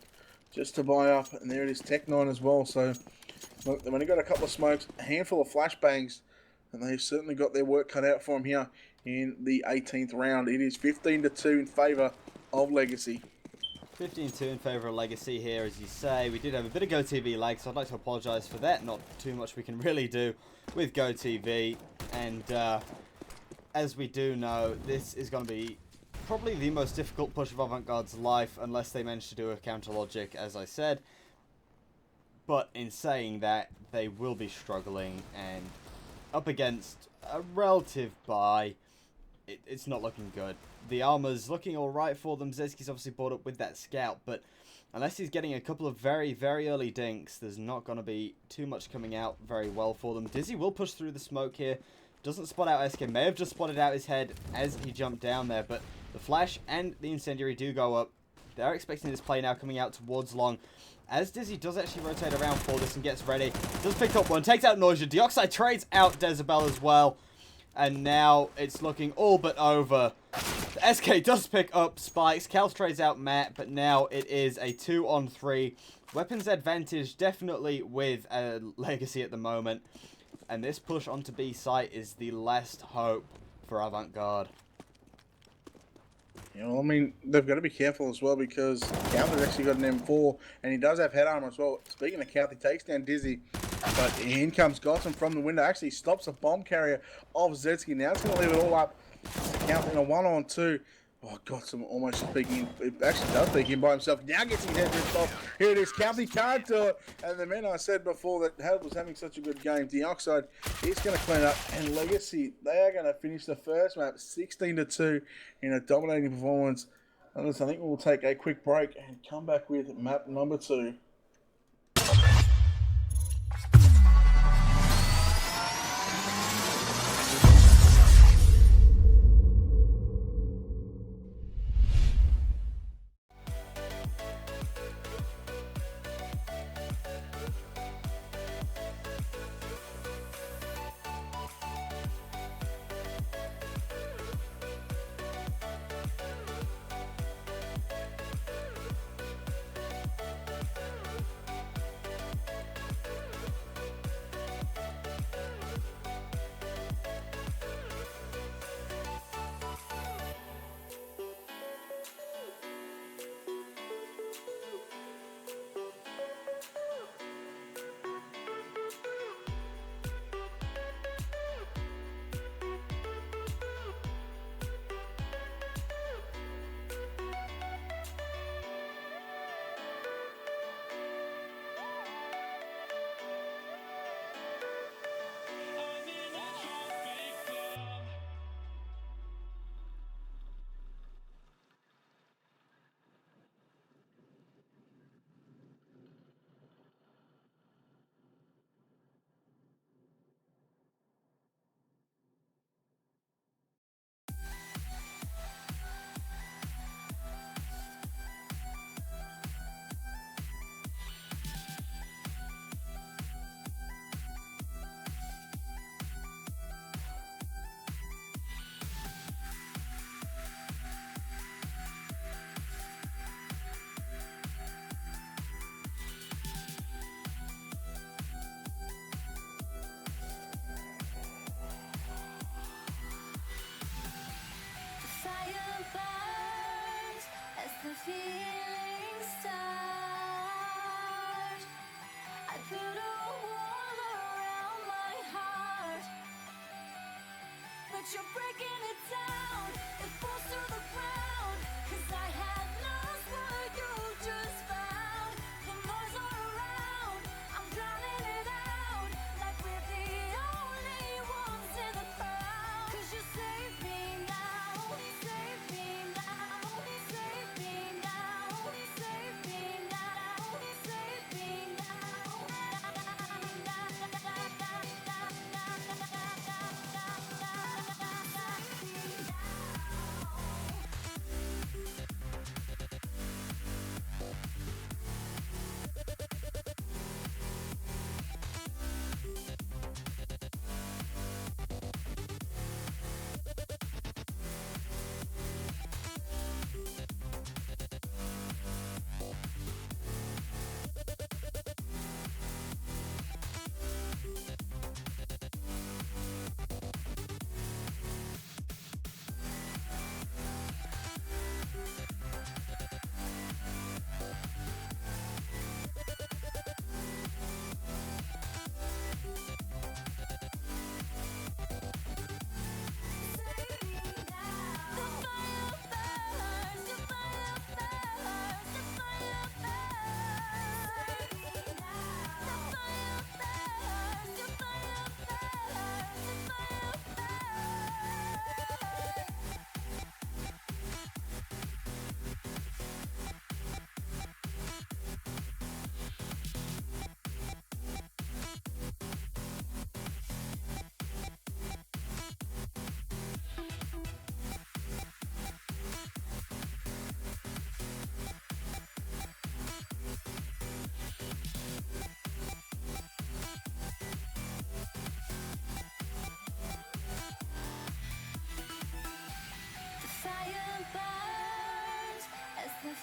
just to buy up. And there it is, Tech 9 as well. So, look, they've only got a couple of smokes, a handful of flashbangs, and they've certainly got their work cut out for them here in the 18th round. It is 15-2 in favour of Legacy. 15-2 in favour of Legacy here, as you say. We did have a bit of GoTV lag, so I'd like to apologise for that. Not too much we can really do with GoTV. And as we do know, this is going to be probably the most difficult push of Avant Garde's life, unless they manage to do a counter logic, as I said. But in saying that, they will be struggling, and up against a relative buy, it's not looking good. The armor's looking alright for them. Zetsky's obviously brought up with that scout, but unless he's getting a couple of very, very early dinks, there's not going to be too much coming out very well for them. Dizzy will push through the smoke here. Doesn't spot out SK. May have just spotted out his head as he jumped down there, but the flash and the incendiary do go up. They're expecting this play now coming out towards long. As Dizzy does actually rotate around for this and gets ready. Does pick up one. Takes out Noisia. Deoxide trades out Dezabel as well. And now it's looking all but over. SK does pick up Spikes. Cal trades out Matt, but now it is a 2-on-3. Weapons advantage definitely with Legacy at the moment. And this push onto B site is the last hope for Avant Garde. You know, I mean, they've got to be careful as well because Calthy's actually got an M4 and he does have head armor as well. Speaking of Calthy, takes down Dizzy, but in comes Gotham from the window. Actually stops a bomb carrier of Zetsky. Now it's going to leave it all up to Calthy in a 1-on-2. Oh, Gotham almost peeking. It actually does peek in by himself. Now gets his head ripped off. Here it is. Calthy can't do it. And the men I said before that Hal was having such a good game. Deoxide is going to clean up. And Legacy, they are going to finish the first map 16-2 in a dominating performance. And I think we'll take a quick break and come back with map number 2. The feelings start. I put a wall around my heart, but you're breaking it down. It falls to the ground, 'cause I had lost what you just found. The noise all around, I'm drowning it out.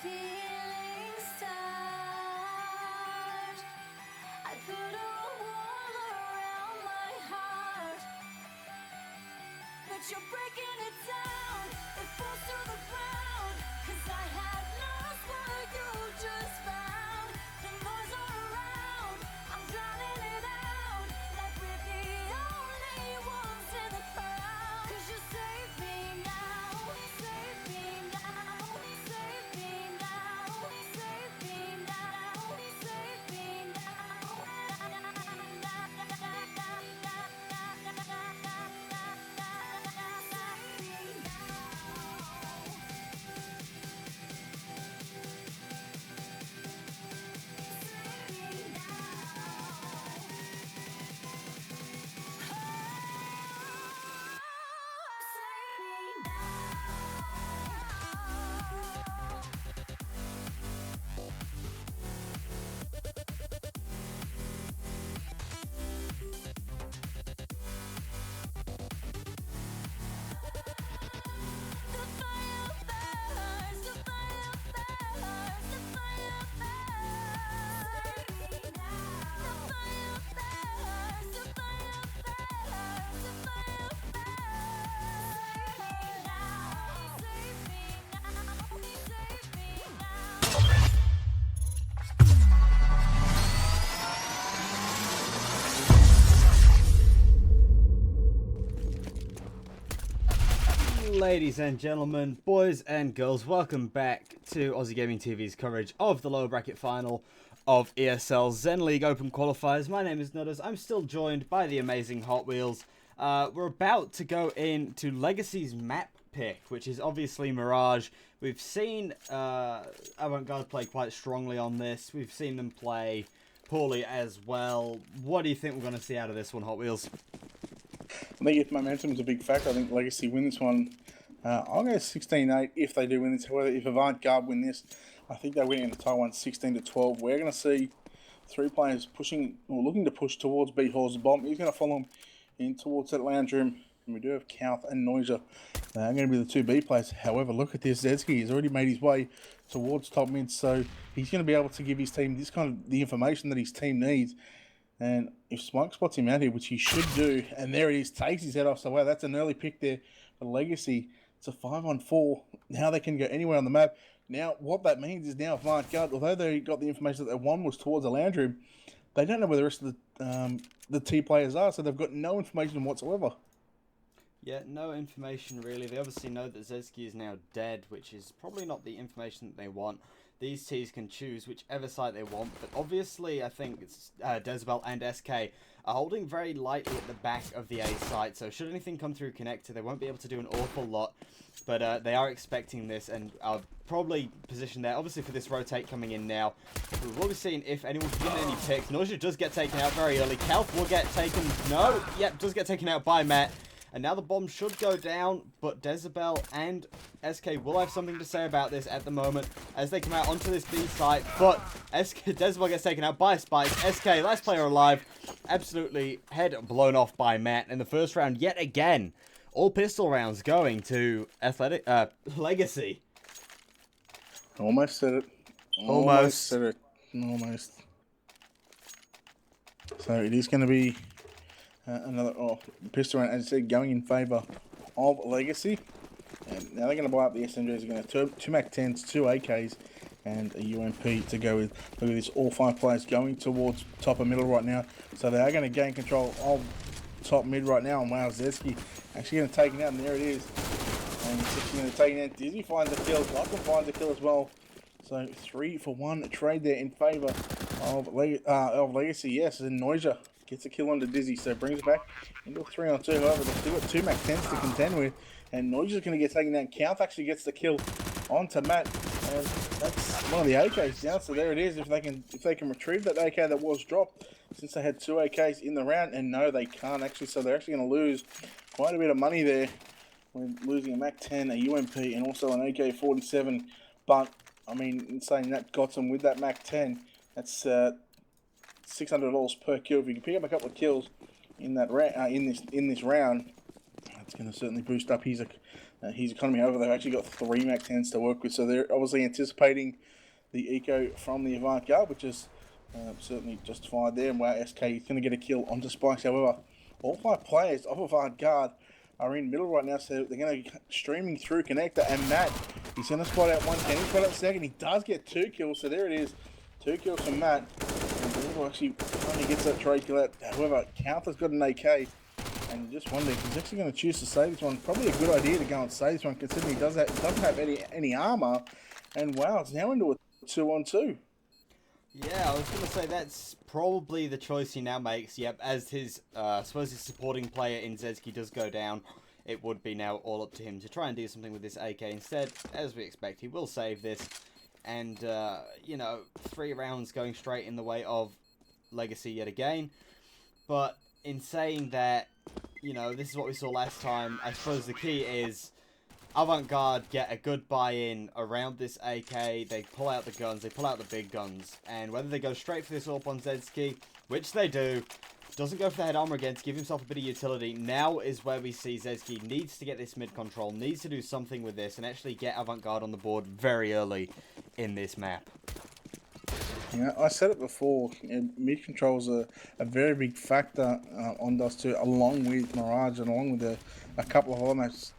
feelings start. I put a wall around my heart, but you're breaking it down. It falls to the ground, 'cause I had lost what you just found. The noise all around, I'm drowning it out, like we're the only ones in the crowd. 'Cause you save me now, save me now, save me now, save me now, save me Ladies and gentlemen, boys and girls, welcome back to Aussie Gaming TV's coverage of the lower bracket final of ESL ZEN League Open Qualifiers. My name is Nutters. I'm still joined by the amazing Hot Wheels. We're about to go into Legacy's map pick, which is obviously Mirage. We've seen Avant Garde play quite strongly on this. We've seen them play poorly as well. What do you think we're going to see out of this one, Hot Wheels? I think if momentum is a big factor, I think Legacy win this one. I'll go 16-8 if they do win this. However, if Avant Garde win this, I think they win in the Taiwan 16-12. We're going to see three players pushing or looking to push towards B Hall's bomb. He's going to follow him in towards that lounge room. And we do have Kauth and Noisia. They're going to be the two B players. However, look at this. Zetsky has already made his way towards top mid, so he's going to be able to give his team this kind of the information that his team needs. And if Smoke spots him out here, which he should do, and there it is, takes his head off. So, wow, that's an early pick there for Legacy. It's a 5-on-4. Now they can go anywhere on the map. Now, what that means is now Avant Garde, although they got the information that their one was towards the lounge room, they don't know where the rest of the T players are, so they've got no information whatsoever. Yeah, no information really. They obviously know that Zetsky is now dead, which is probably not the information that they want. These Ts can choose whichever side they want, but obviously I think it's Dezebel and SK are holding very lightly at the back of the A site, so should anything come through connector, they won't be able to do an awful lot, but they are expecting this and are probably positioned there, obviously for this rotate coming in now. We will be seeing if anyone can get any picks. Noisia does get taken out very early. Kauth will get taken, no, yep, does get taken out by Matt. And now the bomb should go down, but Dezebel and SK will have something to say about this at the moment as they come out onto this B site. But Dezebel gets taken out by Spikes. SK, last player alive, absolutely head blown off by Matt in the first round yet again. All pistol rounds going to Legacy. Almost said it. Almost said it. Almost. So it is going to be another pistol round, as I said, going in favour of Legacy. And now they're going to buy up the SMGs. They're going to have two MAC-10s, two AKs, and a UMP to go with. Look at this, all five players going towards top and middle right now. So they are going to gain control of top mid right now. And wow, Zetsky actually going to take it out, and there it is. And he's actually going to take it out. Dizzy finds the kill. Lachlan finds the kill as well. So 3-for-1 trade there in favour of Legacy. Yes, and Noisia gets a kill onto Dizzy, so brings it back into a 3-on-2. However, they've still got two MAC-10s to contend with, and Noisia's going to get taken down. Kauth actually gets the kill onto Matt, and that's one of the AKs down. So there it is. If they can retrieve that AK that was dropped, since they had two AKs in the round, and no, they can't actually. So they're actually going to lose quite a bit of money there when losing a MAC-10, a UMP, and also an AK-47. But I mean, in saying that got them with that MAC-10, that's $600 per kill. If you can pick up a couple of kills in that in this round, that's going to certainly boost up his his economy. However, they've actually got 3 Mac 10s to work with, so they're obviously anticipating the eco from the Avant Garde, which is certainly justified there. And wow, SK is going to get a kill onto Spikes. However, all 5 players of Avant Garde are in middle right now, so they're going to be streaming through connector. And Matt, he's going to spot out one. Can he spot out second? He does get 2 kills, so there it is. 2 kills from Matt. And Bill actually finally gets that trade kill out. However, Counter's got an AK. And you just wonder if he's actually going to choose to save this one. Probably a good idea to go and save this one, considering he doesn't have any armor. And wow, it's now into a 2-on-2. Yeah, I was going to say that's probably the choice he now makes. Yep, as his, I suppose his supporting player in Zedzki does go down, it would be now all up to him to try and do something with this AK. Instead, as we expect, he will save this. And, you know, 3 rounds going straight in the way of Legacy yet again. But in saying that, you know, this is what we saw last time. I suppose the key is Avant Garde get a good buy-in around this AK. They pull out the guns, they pull out the big guns. And whether they go straight for this AWP on Zedzki, which they do, doesn't go for the head armor again to give himself a bit of utility. Now is where we see Zedzki needs to get this mid control, needs to do something with this, and actually get Avant Garde on the board very early in this map. Yeah, I said it before, mid control is a very big factor on Dust 2, along with Mirage and along with a couple of other maps,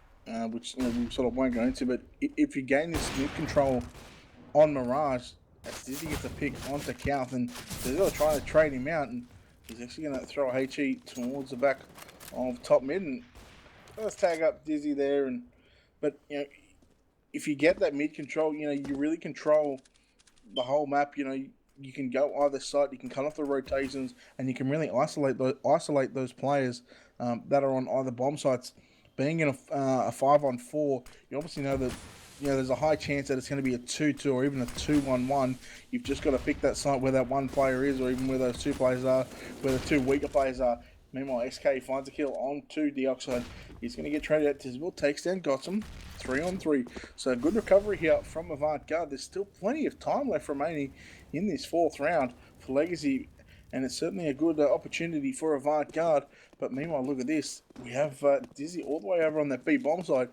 which we sort of won't go into. But if you gain this mid control on Mirage, as Dizzy gets a pick onto Couth, and they're going to try to trade him out, and he's actually going to throw a HE towards the back of top mid, and let's tag up Dizzy there. But you know, if you get that mid control, you know, you really control the whole map. You know, you can go either side, you can cut off the rotations, and you can really isolate those players that are on either bomb sites. Being in a 5-on-4, you obviously know that, you know, there's a high chance that it's going to be a 2-2 or even a 2-1-1. You've just got to pick that site where that one player is, or even where those 2 players are, where the 2 weaker players are. Meanwhile, SK finds a kill onto Dioxide. He's going to get traded out to Tisville, takes down Gotham, 3-on-3. So good recovery here from Avant Garde. There's still plenty of time left remaining in this 4th round for Legacy, and it's certainly a good opportunity for Avant Garde. But meanwhile, look at this. We have Dizzy all the way over on that B bomb side.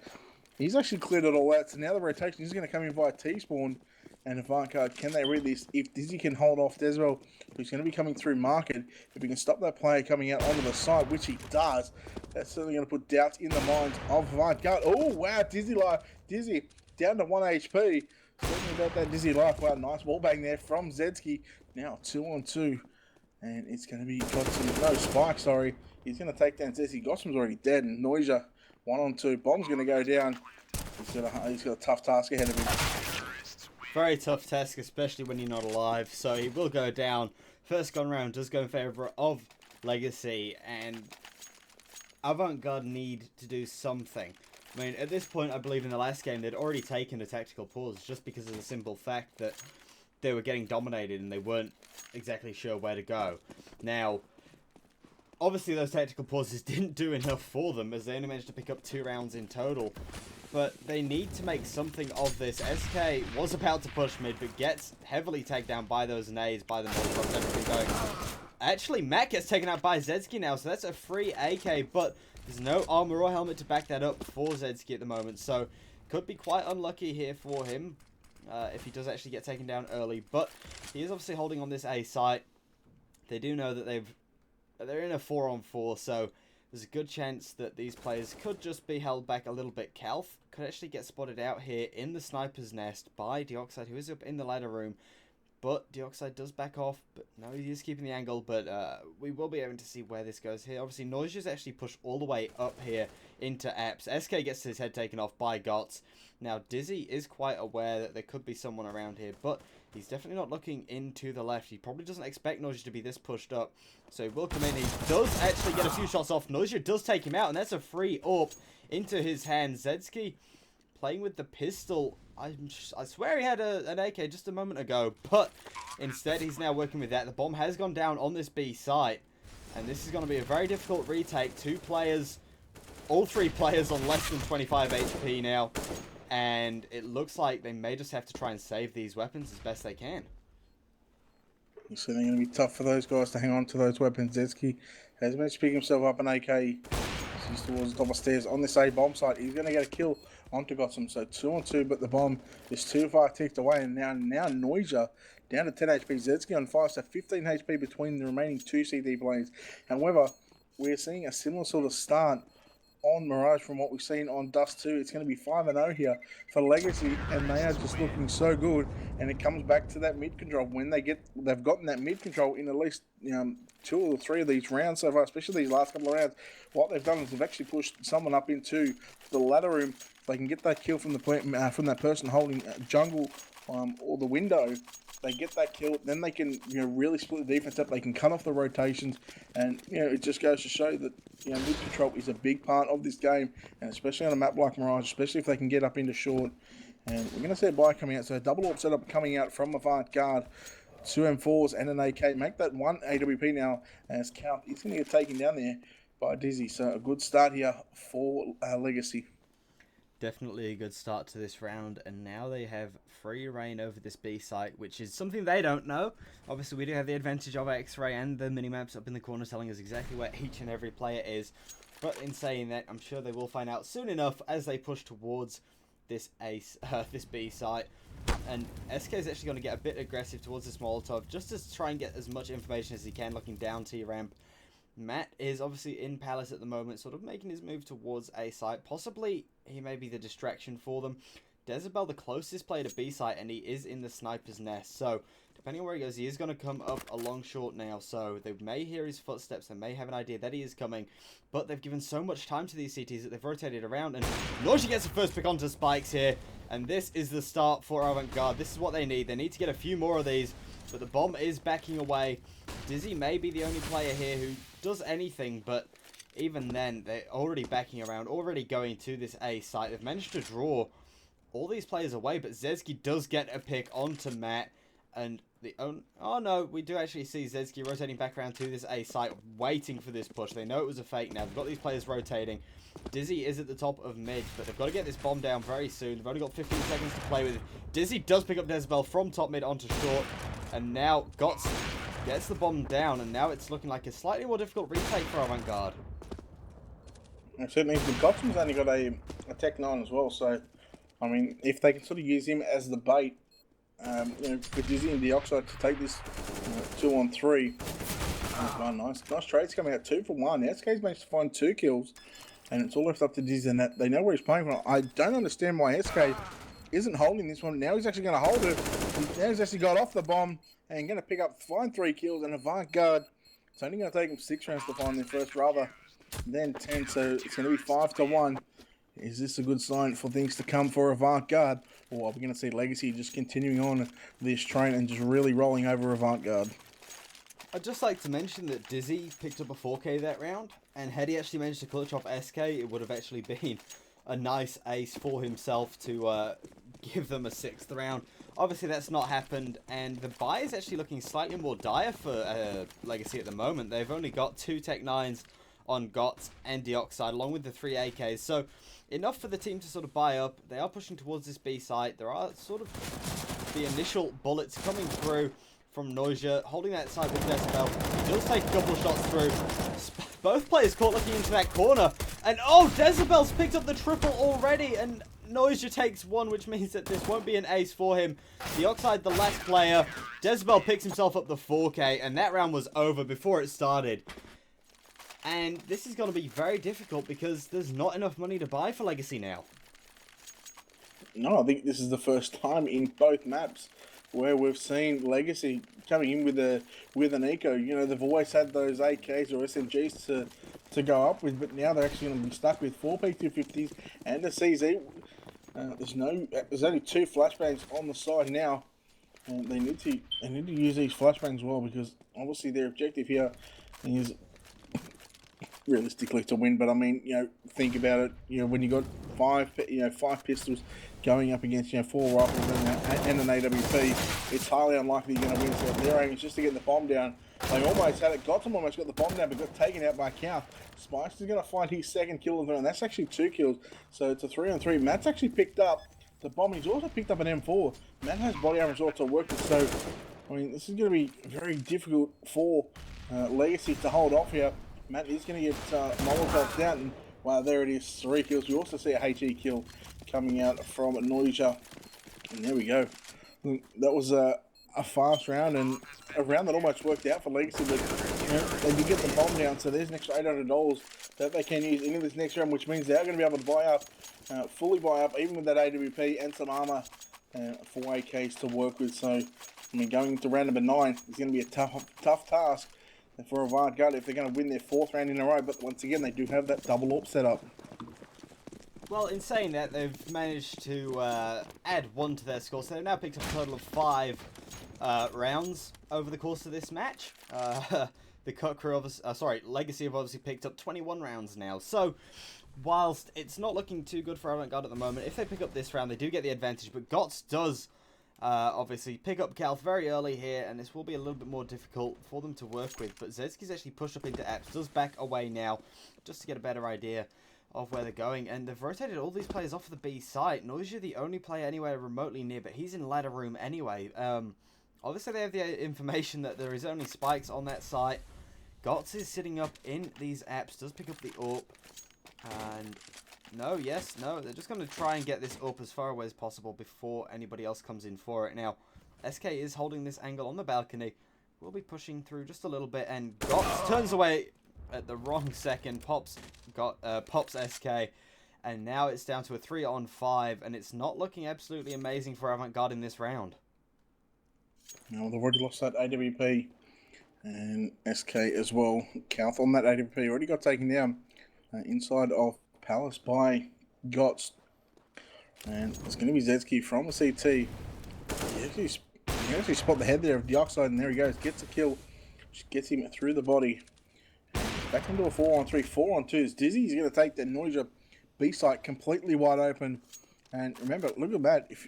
He's actually cleared it all out, so now the rotation is going to come in via T-spawn. And Avant Garde, can they read this? If Dizzy can hold off Deswell, who's going to be coming through market, if he can stop that player coming out onto the side, which he does, that's certainly going to put doubts in the minds of Avant Garde. Oh, wow, Dizzy down to 1 HP. Certainly about that Dizzy life. Wow, nice wall bang there from Zedzki. Now 2-on-2. And it's going to be no Spike, sorry. He's going to take down Zedzki. Gossum's already dead, and Noisia 1-on-2. Bomb's going to go down. He's got a tough task ahead of him. Very tough task, especially when you're not alive. So he will go down. First gun round does go in favour of Legacy, and Avant Garde need to do something. I mean, at this point, I believe in the last game, they'd already taken a tactical pause just because of the simple fact that they were getting dominated and they weren't exactly sure where to go. Now, obviously those tactical pauses didn't do enough for them, as they only managed to pick up 2 rounds in total. But they need to make something of this. SK was about to push mid, but gets heavily tagged down by those nades, by the Molotovs, everything going. Actually, Matt gets taken out by Zedzki now, so that's a free AK, but there's no armor or helmet to back that up for Zedzki at the moment, so could be quite unlucky here for him if he does actually get taken down early. But he is obviously holding on this A site. They do know that they're in a 4-on-4, so there's a good chance that these players could just be held back a little bit. Calf could actually get spotted out here in the sniper's nest by Dioxide, who is up in the ladder room. But Dioxide does back off, but no, he is keeping the angle, but we will be able to see where this goes here. Obviously, Noise's actually pushed all the way up here into Apps. SK gets his head taken off by Gots. Now, Dizzy is quite aware that there could be someone around here, but he's definitely not looking into the left. He probably doesn't expect Noisia to be this pushed up, so he will come in. He does actually get a few shots off. Noisia does take him out, and that's a free AWP into his hands. Zedzki playing with the pistol. I swear he had an AK just a moment ago, but instead he's now working with that. The bomb has gone down on this B site, and this is going to be a very difficult retake. 2 players, all 3 players on less than 25 HP now, and it looks like they may just have to try and save these weapons as best they can. It's certainly going to be tough for those guys to hang on to those weapons. Zedzki has managed to pick himself up an AK. He's towards the top of stairs on this A bomb site. He's going to get a kill onto Gotham. So 2 on 2, but the bomb is too far ticked away. And now Noisia down to 10 HP. Zetsky on 5, so 15 HP between the remaining 2 CD players. However, we're seeing a similar sort of start on Mirage from what we've seen on Dust 2. It's going to be 5-0 here for Legacy, and they are just looking so good. And it comes back to that mid control. When they've gotten that mid control in at least 2 or 3 of these rounds so far, especially these last couple of rounds. What they've done is they've actually pushed someone up into the ladder room. If they can get that kill from from that person holding jungle or the window, they get that kill, then they can really split the defense up. They can cut off the rotations, and it just goes to show that mid control is a big part of this game, and especially on a map like Mirage, especially if they can get up into short. And we're going to see a buy coming out, so a double AWP setup coming out from Avant Garde. 2 M4s and an AK. Make that 1 AWP now as Count is going to get taken down there by Dizzy. So a good start here for Legacy. Definitely a good start to this round, and now they have free reign over this B site, which is something they don't know. Obviously, we do have the advantage of X-Ray and the minimaps up in the corner telling us exactly where each and every player is. But in saying that, I'm sure they will find out soon enough as they push towards this this B site. And SK is actually going to get a bit aggressive towards this Molotov just to try and get as much information as he can looking down T ramp. Matt is obviously in Palace at the moment, sort of making his move towards A site. Possibly he may be the distraction for them. Dezabel, the closest player to B site, and he is in the sniper's nest. So depending on where he goes, he is going to come up along short now. So they may hear his footsteps, they may have an idea that he is coming. But they've given so much time to these CTs that they've rotated around. And Noisia gets the first pick onto Spikes here. And this is the start for Avant Garde. This is what they need. They need to get a few more of these. But the bomb is backing away. Dizzy may be the only player here who does anything. But even then, they're already backing around. Already going to this A site. They've managed to draw all these players away. But Zetsky does get a pick onto Matt. And oh no, we do actually see Zetsky rotating back around to this A site. Waiting for this push. They know it was a fake now. They've got these players rotating. Dizzy is at the top of mid, but they've got to get this bomb down very soon. They've only got 15 seconds to play with. Dizzy does pick up Dezabel from top mid onto short, and now Gotts gets the bomb down, and now it's looking like a slightly more difficult retake for Avant Garde. Certainly, the Gottsman's only got a Tech 9 as well, so, I mean, if they can sort of use him as the bait, for Dizzy and Dioxide to take this 2 on 3. Oh, nice trades coming out 2 for 1. SK's managed to find 2 kills. And it's all left up to Dizzy, and that they know where he's playing from. I don't understand why SK isn't holding this one. Now he's actually going to hold it. Now he's actually got off the bomb and going to find 3 kills. And Avant Garde, it's only going to take him 6 rounds to find their first, rather than 10. So it's going to be 5-1. Is this a good sign for things to come for Avant Garde? Or are we going to see Legacy just continuing on this train and just really rolling over Avant Garde? I'd just like to mention that Dizzy picked up a 4K that round, and had he actually managed to clutch off SK, it would have actually been a nice ace for himself to give them a 6th round. Obviously that's not happened, and the buy is actually looking slightly more dire for Legacy at the moment. They've only got 2 Tech 9s on Gotts and Dioxide, along with the 3 AKs, so enough for the team to sort of buy up. They are pushing towards this B site. There are sort of the initial bullets coming through from Noisia, holding that side with Dezabel. He does take a couple of shots through. Both players caught looking into that corner. And oh, Dezabel's picked up the triple already. And Noisia takes 1, which means that this won't be an ace for him. Dioxide, the last player. Dezabel picks himself up the 4K. And that round was over before it started. And this is going to be very difficult because there's not enough money to buy for Legacy now. No, I think this is the first time in both maps where we've seen Legacy coming in with an eco. They've always had those AKs or SMGs to go up with, but now they're actually going to be stuck with 4 P250s and a CZ. There's only 2 flashbangs on the side now, and they need to use these flashbangs well, because obviously their objective here is realistically to win. But I mean, think about it. When you got 5 pistols going up against 4 rifles and an AWP, it's highly unlikely you're going to win. So their aim is just to get the bomb down. They almost had it. Gotham almost got the bomb down, but got taken out by Count. Spikes is going to find his 2nd kill of the round. That's actually 2 kills. So it's a 3 on 3. Matt's actually picked up the bomb. He's also picked up an M4. Matt has body armor as well to work with. So, I mean, this is going to be very difficult for Legacy to hold off here. Matt is going to get Molotov down. And Wow, there it is, 3 kills. We also see a HE kill coming out from Noisia. And there we go. That was a fast round, and a round that almost worked out for Legacy, but they did get the bomb down, so there's an extra $800 that they can use into this next round, which means they're going to be able to buy up, fully buy up, even with that AWP and some armor for AKs to work with. So, I mean, going into round number 9 is going to be a tough task for Avant Garde if they're going to win their 4th round in a row, but once again, they do have that double AWP set up. Well, in saying that, they've managed to add 1 to their score, so they've now picked up a total of 5 rounds over the course of this match. The Cut Crew, Legacy have obviously picked up 21 rounds now. So, whilst it's not looking too good for Avant Garde at the moment, if they pick up this round, they do get the advantage. But GOTS does obviously pick up Calth very early here, and this will be a little bit more difficult for them to work with. But Zedski's actually pushed up into Apps, does back away now, just to get a better idea of where they're going. And they've rotated all these players off of the B site. Noisia, the only player anywhere remotely near, but he's in ladder room anyway. Obviously, they have the information that there is only spikes on that site. GOTS is sitting up in these apps, does pick up the AWP. And no, they're just going to try and get this AWP as far away as possible before anybody else comes in for it. Now, SK is holding this angle on the balcony. We'll be pushing through just a little bit, and GOTS turns away at the wrong second, pops SK. And now it's down to a 3-on-5, and it's not looking absolutely amazing for Avant Garde in this round. Now, they've already lost that AWP and SK as well. Calth on that AWP already got taken down inside of Palace by GOTS. And it's going to be Zedski from the CT. You actually spot the head there of Dioxide, and there he goes. Gets a kill. Just gets him through the body. Back into a 4-on-3, 4-on-2. Dizzy is going to take the Noisia B site completely wide open. And remember, look at that. If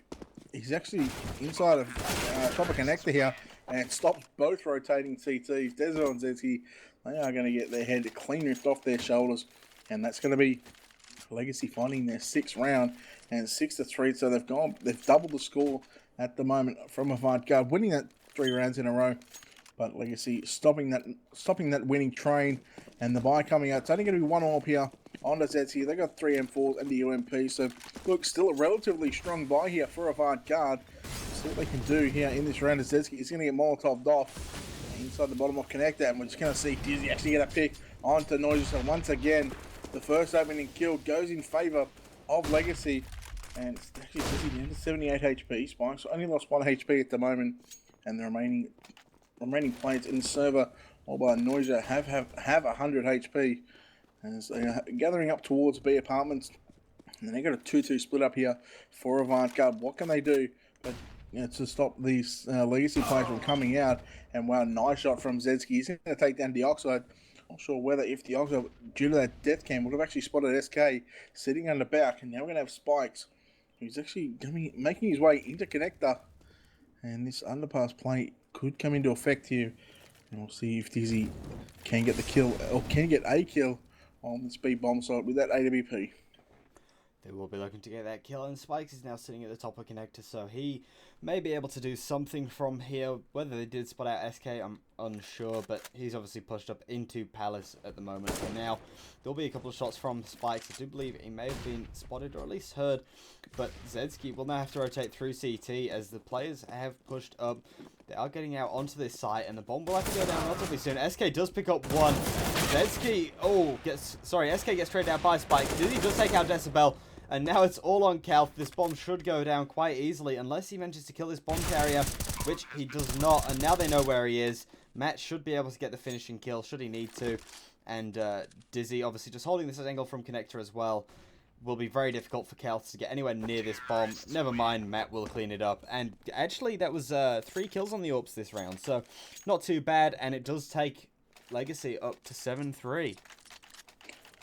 he's actually inside of top of connector here, and it stops both rotating CTs. Dezo and Zedski, they are going to get their head clean ripped off their shoulders. And that's going to be Legacy finding their 6th round, and 6-3. So they've doubled the score at the moment from Avant Garde, winning that 3 rounds in a row. But Legacy stopping that winning train, and the buy coming out. It's only going to be 1 AWP here on the Zedski. They got 3 M4s and the UMP. So look, still a relatively strong buy here for Avant Garde. See what they can do here in this round. Zedski is going to get Molotov'd off inside the bottom of connector, and we're just going to see Dizzy actually get a pick onto Noisia. So once again, the first opening kill goes in favour of Legacy, and it's actually Dizzy down to 78 HP. Spikes only lost 1 HP at the moment, and the remaining players in the server, all by Noisia, have 100 HP. As they are gathering up towards B apartments, and then they got a 2-2 split up here for Avant Garde. What can they do but to stop these Legacy players from coming out? And wow, nice shot from Zedski. He's going to take down Dioxide. Not sure whether if Dioxide, due to that death cam, would have actually spotted SK sitting on the back. And now we're going to have Spikes, who's actually going to be making his way into connector. And this underpass play could come into effect here. And we'll see if Dizzy can get the kill, or can get a kill on the speed bomb site with that AWP. They will be looking to get that kill, and Spikes is now sitting at the top of connector, so he may be able to do something from here. Whether they did spot out SK, I'm unsure, but he's obviously pushed up into Palace at the moment. So now there'll be a couple of shots from Spikes. I do believe he may have been spotted or at least heard, but Zedski will now have to rotate through CT as the players have pushed up. They are getting out onto this site, and the bomb will have to go down relatively soon. SK does pick up 1. Zedski, SK gets straight down by Spikes. Dizzy does take out Decibel. And now it's all on Calth. This bomb should go down quite easily unless he manages to kill this bomb carrier, which he does not. And now they know where he is. Matt should be able to get the finishing kill should he need to. And Dizzy obviously just holding this angle from connector as well. Will be very difficult for Calth to get anywhere near this bomb. Never mind, Matt will clean it up. And actually that was 3 kills on the AWPs this round. So not too bad. And it does take Legacy up to 7-3.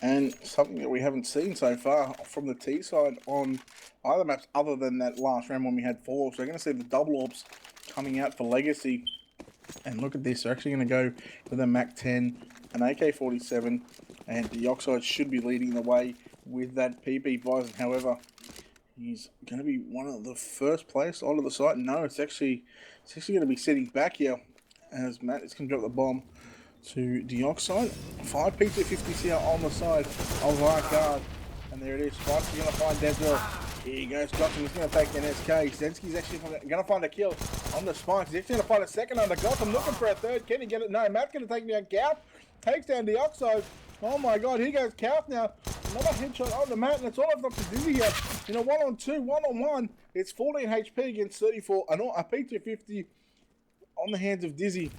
And something that we haven't seen so far from the T side on either maps other than that last round when we had 4 AWPs. We're going to see the double AWPs coming out for Legacy. And look at this, they're actually going to go with a MAC-10, an AK-47, and Dioxide should be leading the way with that PP Bison. However, he's going to be one of the first players onto the site. No, it's actually going to be sitting back here as Matt is going to drop the bomb to Dioxide. 5 P250s here on the side of Avant Garde. And there it is. Spike's going to find Deswell. Here he goes, got him. He's going to take an SK. Zensky's actually going to find a kill on the Spikes. He's actually going to find a second under Gotham. Looking for a third. Can he get it? No, Matt's going to take down Calf. Takes down Dioxide. Oh my god, here goes Calf now. Another headshot on the Matt, and that's all I've got to do here. You know, 1-on-2, 1-on-1. It's 14 HP against 34. A P250 on the hands of Dizzy.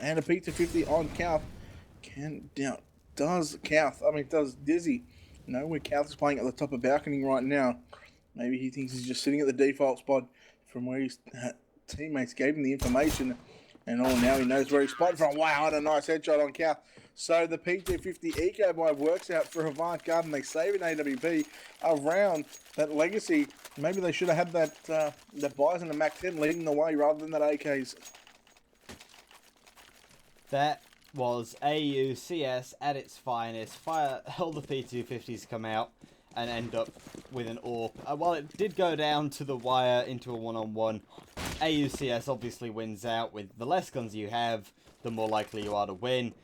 And a P250 on Calf. Does Dizzy know where Calf is playing at the top of balcony right now? Maybe he thinks he's just sitting at the default spot from where his teammates gave him the information. And now he knows where he's spotted from. Wow, what a nice headshot on Calf. So the P250 eco buy works out for Avant Garde, and they save an AWP around that legacy. Maybe they should have had that buys and the Mac 10 leading the way rather than that AKs. That was AUCS at its finest. Fire all the P250s come out and end up with an AWP. While it did go down to the wire into a 1-on-1, AUCS obviously wins out. With the less guns you have, the more likely you are to win.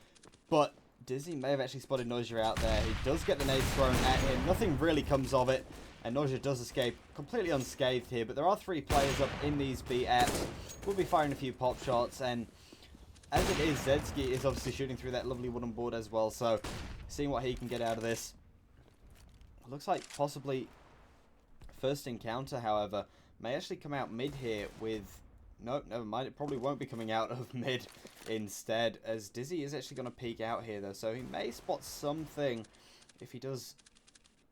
But Dizzy may have actually spotted Noisia out there. He does get the nades thrown at him. Nothing really comes of it. And Noisia does escape completely unscathed here. But there are 3 players up in these B apps. We'll be firing a few pop shots. And as it is, Zensky is obviously shooting through that lovely wooden board as well. So seeing what he can get out of this. Looks like possibly first encounter, however, may actually come out mid here with... Nope, never mind. It probably won't be coming out of mid instead, as Dizzy is actually going to peek out here, though. So he may spot something if he does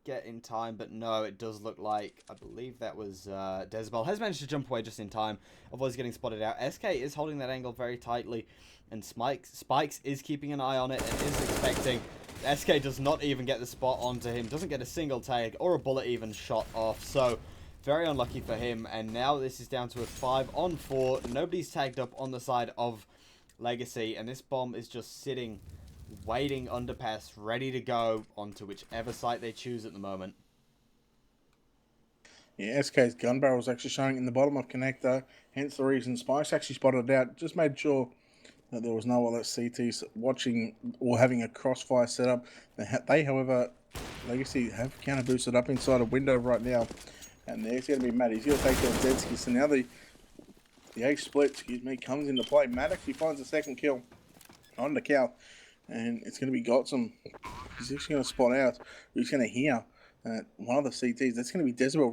get in time. But no, it does look like, I believe that was Desbel has managed to jump away just in time. Otherwise getting spotted out. SK is holding that angle very tightly. And Spikes is keeping an eye on it and is expecting. SK does not even get the spot onto him. Doesn't get a single tag or a bullet even shot off. So very unlucky for him, and now this is down to a 5-on-4. Nobody's tagged up on the side of Legacy, and this bomb is just sitting, waiting underpass, ready to go onto whichever site they choose at the moment. Yeah, SK's gun barrel is actually showing in the bottom of connector, hence the reason Spice actually spotted it out. Just made sure that there was no other CTs watching or having a crossfire set up. They, however, Legacy have counter boosted up inside a window right now. And there's going to be Matt. He's going to take down Zensky. So now the A split, comes into play. Matt actually finds a second kill on the cow. And it's going to be Gotsum. He's actually going to spot out. He's going to hear one of the CTs. That's going to be Deswell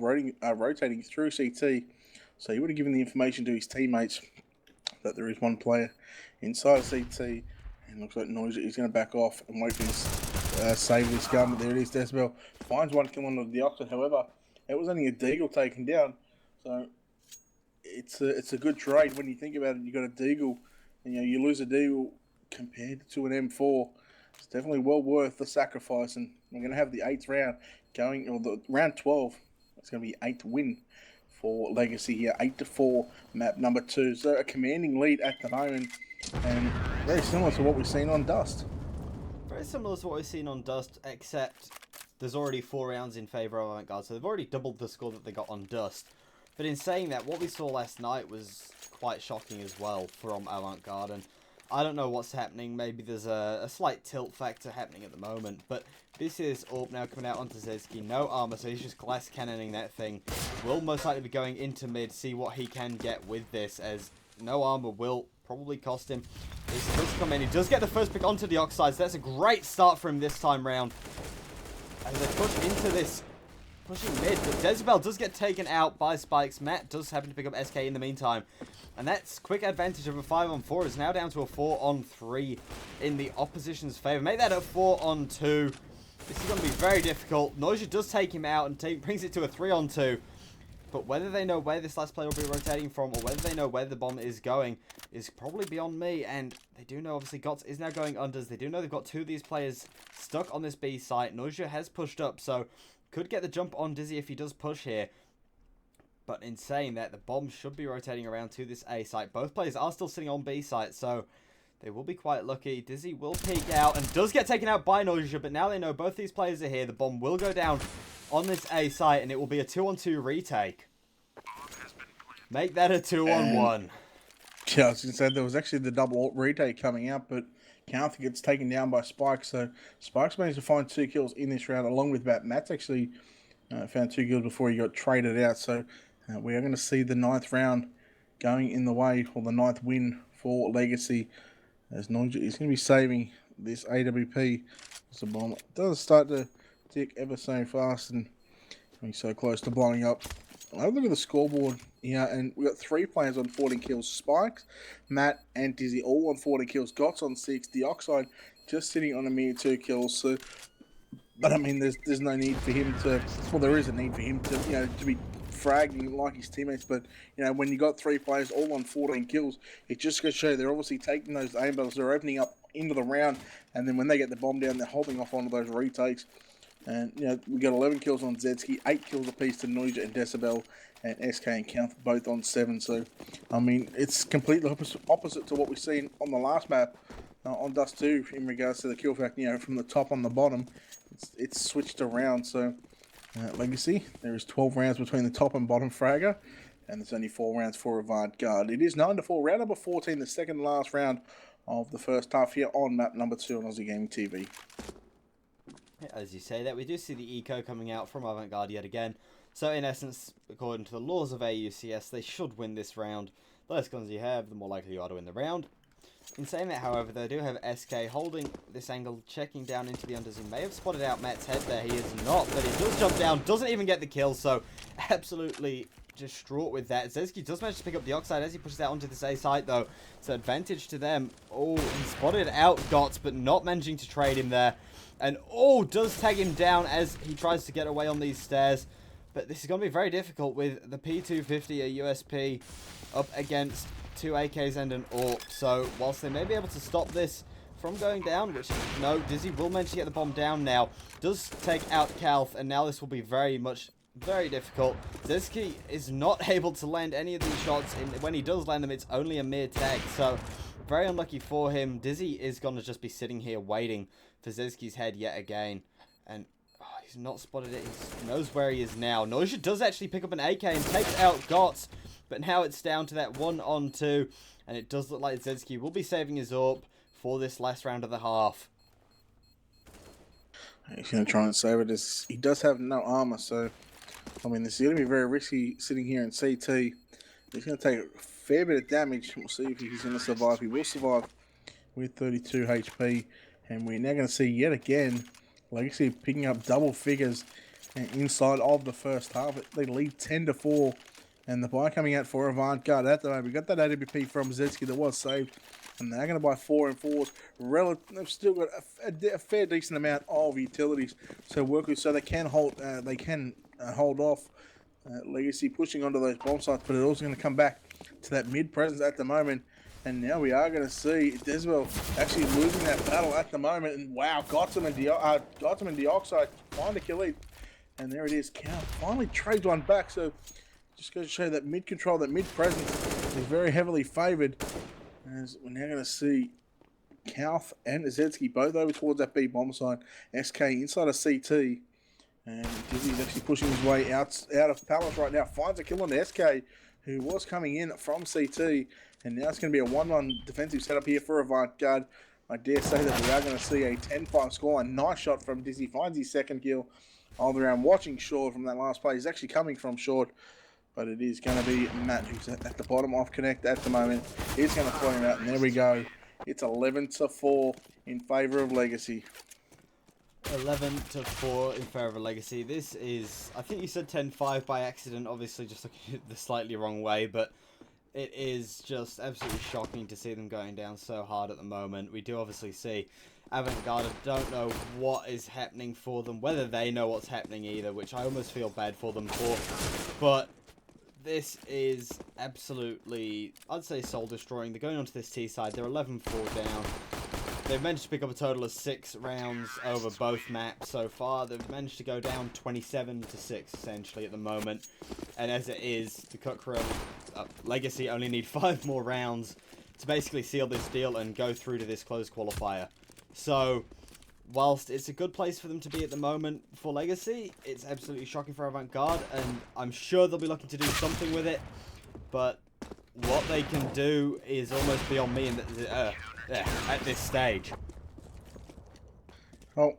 rotating through CT. So he would have given the information to his teammates that there is one player inside of CT. And looks like Noisia is going to back off and wait for this save this gun. But there it is. Deswell finds one kill on the Oxford. However, it was only a Deagle taken down, so it's a good trade when you think about it. You got a Deagle, and you lose a Deagle compared to an M4. It's definitely well worth the sacrifice, and we're going to have the 8th round going, or the round 12. It's going to be 8th win for Legacy here, 8-4, map number 2. So a commanding lead at the moment, and very similar to what we've seen on Dust. Very similar to what we've seen on Dust, except there's already 4 rounds in favour of Avant Garde, so they've already doubled the score that they got on Dust. But in saying that, what we saw last night was quite shocking as well from Avant Garde, and I don't know what's happening. Maybe there's a slight tilt factor happening at the moment, but this is AWP now coming out onto Zensky. No armour, so he's just glass cannoning that thing. Will most likely be going into mid, see what he can get with this, as no armour will probably cost him. This does come in. He does get the first pick onto the Oxides. That's a great start for him this time round. As they push into this, pushing mid, but Desbel does get taken out by Spikes. Matt does happen to pick up SK in the meantime. And that's quick advantage of a 5-on-4. It's now down to a 4-on-3 in the opposition's favour. Make that a 4-on-2. This is going to be very difficult. Noisia does take him out and brings it to a 3-on-2. But whether they know where this last player will be rotating from, or whether they know where the bomb is going, is probably beyond me. And they do know, obviously, Gots is now going unders. They do know they've got 2 of these players stuck on this B site. Noisia has pushed up, so could get the jump on Dizzy if he does push here. But in saying that, the bomb should be rotating around to this A site. Both players are still sitting on B site, so they will be quite lucky. Dizzy will peek out and does get taken out by Noisia, but now they know both these players are here. The bomb will go down on this A site, and it will be a 2-on-2 retake. Make that a 2-on-1. Yeah, I was going to say there was actually the double retake coming out, but Count gets taken down by Spike, so Spike's managed to find 2 kills in this round, along with Matt. Matt's actually found 2 kills before he got traded out, so we are going to see the 9th round going in the way, or the 9th win for Legacy, as Noija is going to be saving this AWP. The bomb does start to tick ever so fast, and coming so close to blowing up. Have a look at the scoreboard here, and we've got 3 players on 14 kills. Spikes, Matt, and Dizzy all on 14 kills. Gots on 6. Dioxide just sitting on a mere 2 kills. So, but I mean, there's no need for him to. Well, there is a need for him to, to be fragging like his teammates. But when you got 3 players all on 14 kills, it just goes to show they're obviously taking those aim battles. They're opening up into the round, and then when they get the bomb down, they're holding off onto those retakes. And, we got 11 kills on Zetsky, 8 kills apiece to Noija and Decibel, and SK and Count both on 7. So, I mean, it's completely opposite to what we've seen on the last map on Dust 2 in regards to the kill factor, from the top on the bottom. It's switched around. So, Legacy, there is 12 rounds between the top and bottom fragger, and there's only 4 rounds for Avant Garde. It is 9-4, round number 14, the second last round of the first half here on map number 2 on Aussie Gaming TV. As you say that, we do see the eco coming out from Avant Garde yet again. So in essence, according to the laws of AUCS, they should win this round. The less guns you have, the more likely you are to win the round. In saying that, however, they do have SK holding this angle, checking down into the unders. He may have spotted out Matt's head there. He is not, but he does jump down, doesn't even get the kill, so absolutely distraught with that. Zetsky does manage to pick up the Oxide as he pushes out onto this A site, though. It's an advantage to them. Oh, he spotted out Gots, but not managing to trade him there. And, does tag him down as he tries to get away on these stairs. But this is going to be very difficult with the P250, a USP, up against 2 AKs and an AWP. So, whilst they may be able to stop this from going down, which, no, Dizzy will manage to get the bomb down now. Does take out Kalth, and now this will be very difficult. Zetsky is not able to land any of these shots. When he does land them, it's only a mere tag. So, very unlucky for him. Dizzy is going to just be sitting here waiting for Zetsky's head yet again. And he's not spotted it. He knows where he is now. Noija does actually pick up an AK and takes out Gots. But now it's down to that 1-on-2. And it does look like Zetsky will be saving his AWP for this last round of the half. He's going to try and save it. He does have no armor, so I mean, this is going to be very risky sitting here in CT. He's going to take a fair bit of damage. We'll see if he's going to survive. He will survive with 32 HP. And we're now going to see yet again Legacy picking up double figures inside of the first half. They lead 10-4. And the buy coming out for Avant Garde at the moment. We got that AWP from Zetsky that was saved. And they're going to buy 4 and 4s. They've still got a fair decent amount of utilities. So work with, so they can hold. Hold off Legacy pushing onto those bomb sites, but it's also going to come back to that mid presence at the moment. And now we are going to see Deswell actually losing that battle at the moment. And wow, Gotham and Dioxide find a kill lead. And there it is. Count finally trades one back. So just goes to show that mid control, that mid presence is very heavily favoured. As we're now going to see Kalth and Zetsky both over towards that B bomb site. SK inside of CT. And Dizzy's actually pushing his way out of Palace right now. Finds a kill on the SK, who was coming in from CT. And now it's going to be a 1-1 defensive setup here for Avant Garde. I dare say that we are going to see a 10-5 score. A nice shot from Dizzy. Finds his second kill all around. Watching short from that last play. He's actually coming from short. But it is going to be Matt, who's at the bottom off connect at the moment. He's going to throw him out. And there we go. It's 11-4 in favour of Legacy. 11-4 in favour of Legacy. This is, I think you said 10-5 by accident, obviously just looking at the slightly wrong way, but it is just absolutely shocking to see them going down so hard at the moment. We do obviously see Avant Garde don't know what is happening for them, whether they know what's happening either, which I almost feel bad for them for, but this is absolutely, I'd say, soul destroying. They're going onto this T side, they're 11-4 down. They've managed to pick up a total of 6 rounds over both maps so far. They've managed to go down 27-6 essentially at the moment. And as it is, the Kukra Legacy only need 5 more rounds to basically seal this deal and go through to this closed qualifier. So, whilst it's a good place for them to be at the moment for Legacy, it's absolutely shocking for Avant Garde, and I'm sure they'll be looking to do something with it. But what they can do is almost beyond me at this stage. Well,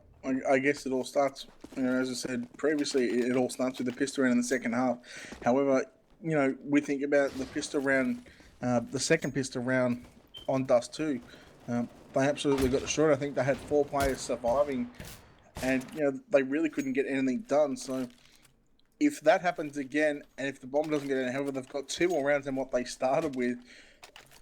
I guess it all starts, as I said previously, it all starts with the pistol round in the second half. However, we think about the pistol round, the second pistol round on Dust 2. They absolutely got destroyed. I think they had 4 players surviving, and they really couldn't get anything done. So if that happens again, and if the bomb doesn't get in, however, they've got 2 more rounds than what they started with,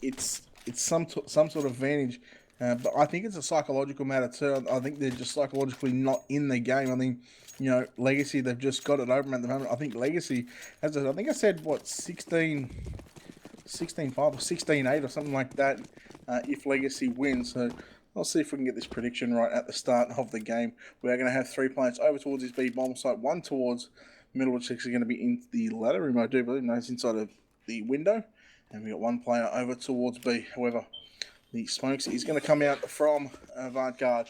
it's some sort of advantage. But I think it's a psychological matter too. I think they're just psychologically not in the game. I think, Legacy, they've just got it open at the moment. I think Legacy, I think I said, 16-5 or 16-8 or something like that, if Legacy wins. So I'll see if we can get this prediction right at the start of the game. We're going to have 3 players over towards this B bomb site, 1 towards middle, which is going to be in the ladder room, I do believe. No, it's inside of the window. And we got 1 player over towards B. However, the smokes is going to come out from Avant Garde.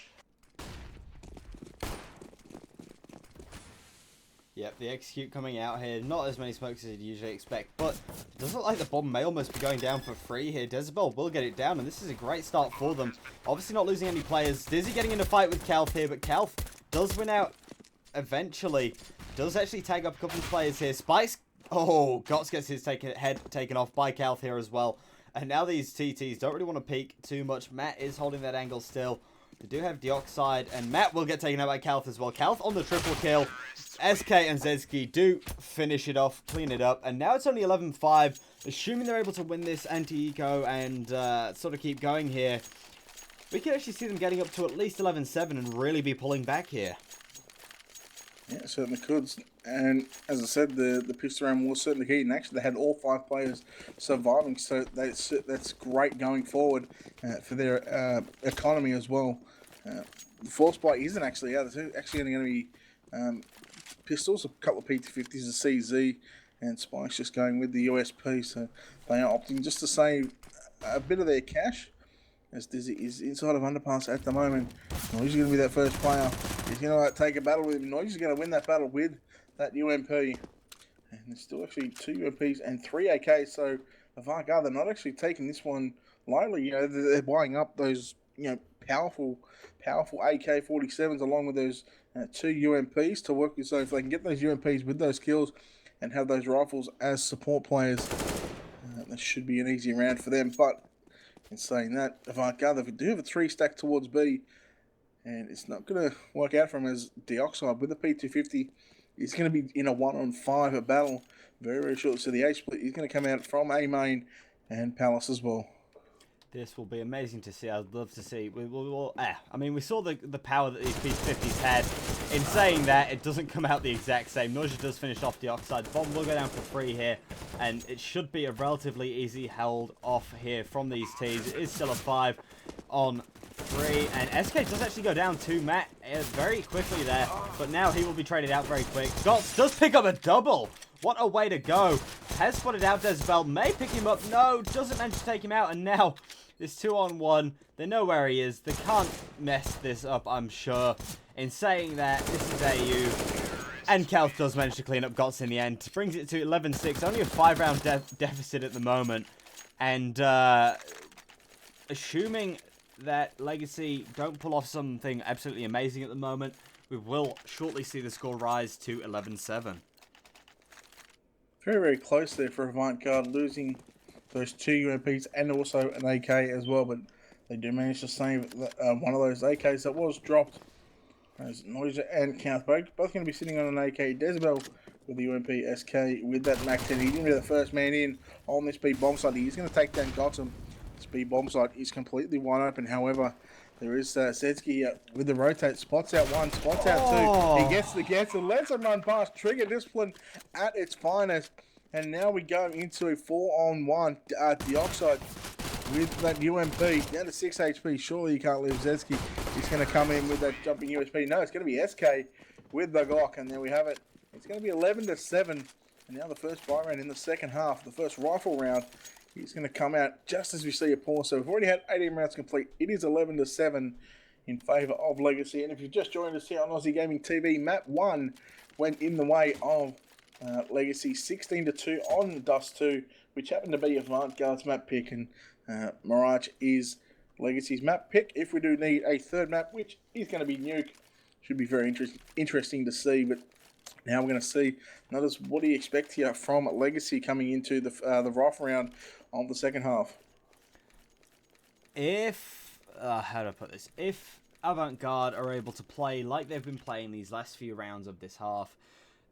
Yep, the execute coming out here. Not as many smokes as you'd usually expect, but it does look like the bomb may almost be going down for free here. Dezebel will get it down, and this is a great start for them. Obviously not losing any players. Dizzy getting in a fight with Calf here, but Calf does win out eventually. Does actually tag up a couple of players here. Spice, Gots gets his head taken off by Calf here as well. And now these TTs don't really want to peek too much. Matt is holding that angle still. They do have Dioxide, and Matt will get taken out by Calth as well. Calth on the triple kill. SK and Zedski do finish it off, clean it up. And now it's only 11-5. Assuming they're able to win this anti-eco and sort of keep going here, we could actually see them getting up to at least 11-7 and really be pulling back here. Yeah, certainly could. And as I said, the pistol round was certainly key. And actually, they had all 5 players surviving, so that's great going forward for their economy as well. The force spike isn't actually out. It's actually going to be pistols, a couple of PT50s, a CZ, and Spike's just going with the USP. So they are opting just to save a bit of their cash. As Dizzy is inside of underpass at the moment. Noisy's going to be that first player. He's going to take a battle with him. Noisy's going to win that battle with that UMP. And there's still actually 2 UMPs and 3 AKs. So Avant Garde, they're not actually taking this one lightly. They're buying up those powerful AK-47s along with those 2 UMPs to work with. So if they can get those UMPs with those kills and have those rifles as support players, that should be an easy round for them. But in saying that, Avant Garde, if we do have a 3 stack towards B, and it's not going to work out for him as Dioxide with the P250, he's going to be in a 1-on-5 battle very, very short. So the A split is going to come out from A main and Palace as well. This will be amazing to see. I'd love to see. I mean, we saw the power that these P50s had. In saying that, it doesn't come out the exact same. Noja does finish off the Oxide. Bomb will go down for free here, and it should be a relatively easy held off here from these teams. It is still a 5 on 3, and SK does actually go down to Matt very quickly there, but now he will be traded out very quick. Gots does pick up a double. What a way to go. Has spotted out Dezebel, may pick him up. No, doesn't manage to take him out, and now this 2-on-1. They know where he is. They can't mess this up, I'm sure. In saying that, this is AU. And Calth does manage to clean up Gots in the end. Brings it to 11-6. Only a 5-round deficit at the moment. And assuming that Legacy don't pull off something absolutely amazing at the moment, we will shortly see the score rise to 11-7. Very, very close there for Avant Garde, losing those 2 UMPs and also an AK as well, but they do manage to save one of those AKs that was dropped. As Noisia and Count both going to be sitting on an AK. Dezebel with the UMP, SK with that MAC-10. He's going to be the first man in on this B bomb site. He's going to take down Gotham. This B bomb site is completely wide open. However, there is Zedski with the rotate. Spots out 1, spots out 2. He gets the gets and lets him run past. Trigger discipline at its finest. And now we go into a 4-on-1 Dioxide with that UMP down to 6 HP. Surely you can't leave Zedski. He's going to come in with that jumping USP. No, it's going to be SK with the Glock. And there we have it. It's going to be 11-7. And now the first buy round in the second half. The first rifle round is going to come out just as we see a pause. So we've already had 18 rounds complete. It is 11-7 in favour of Legacy. And if you've just joined us here on Aussie Gaming TV, map 1 went in the way of Legacy. 16-2 on Dust 2 which happened to be Avant Garde's map pick, and Mirage is Legacy's map pick. If we do need a third map, which is going to be Nuke, should be very interesting to see. But now we're going to see, notice, what do you expect here from Legacy coming into the rifle round of the second half? If, how do I put this? If Avant Garde are able to play like they've been playing these last few rounds of this half,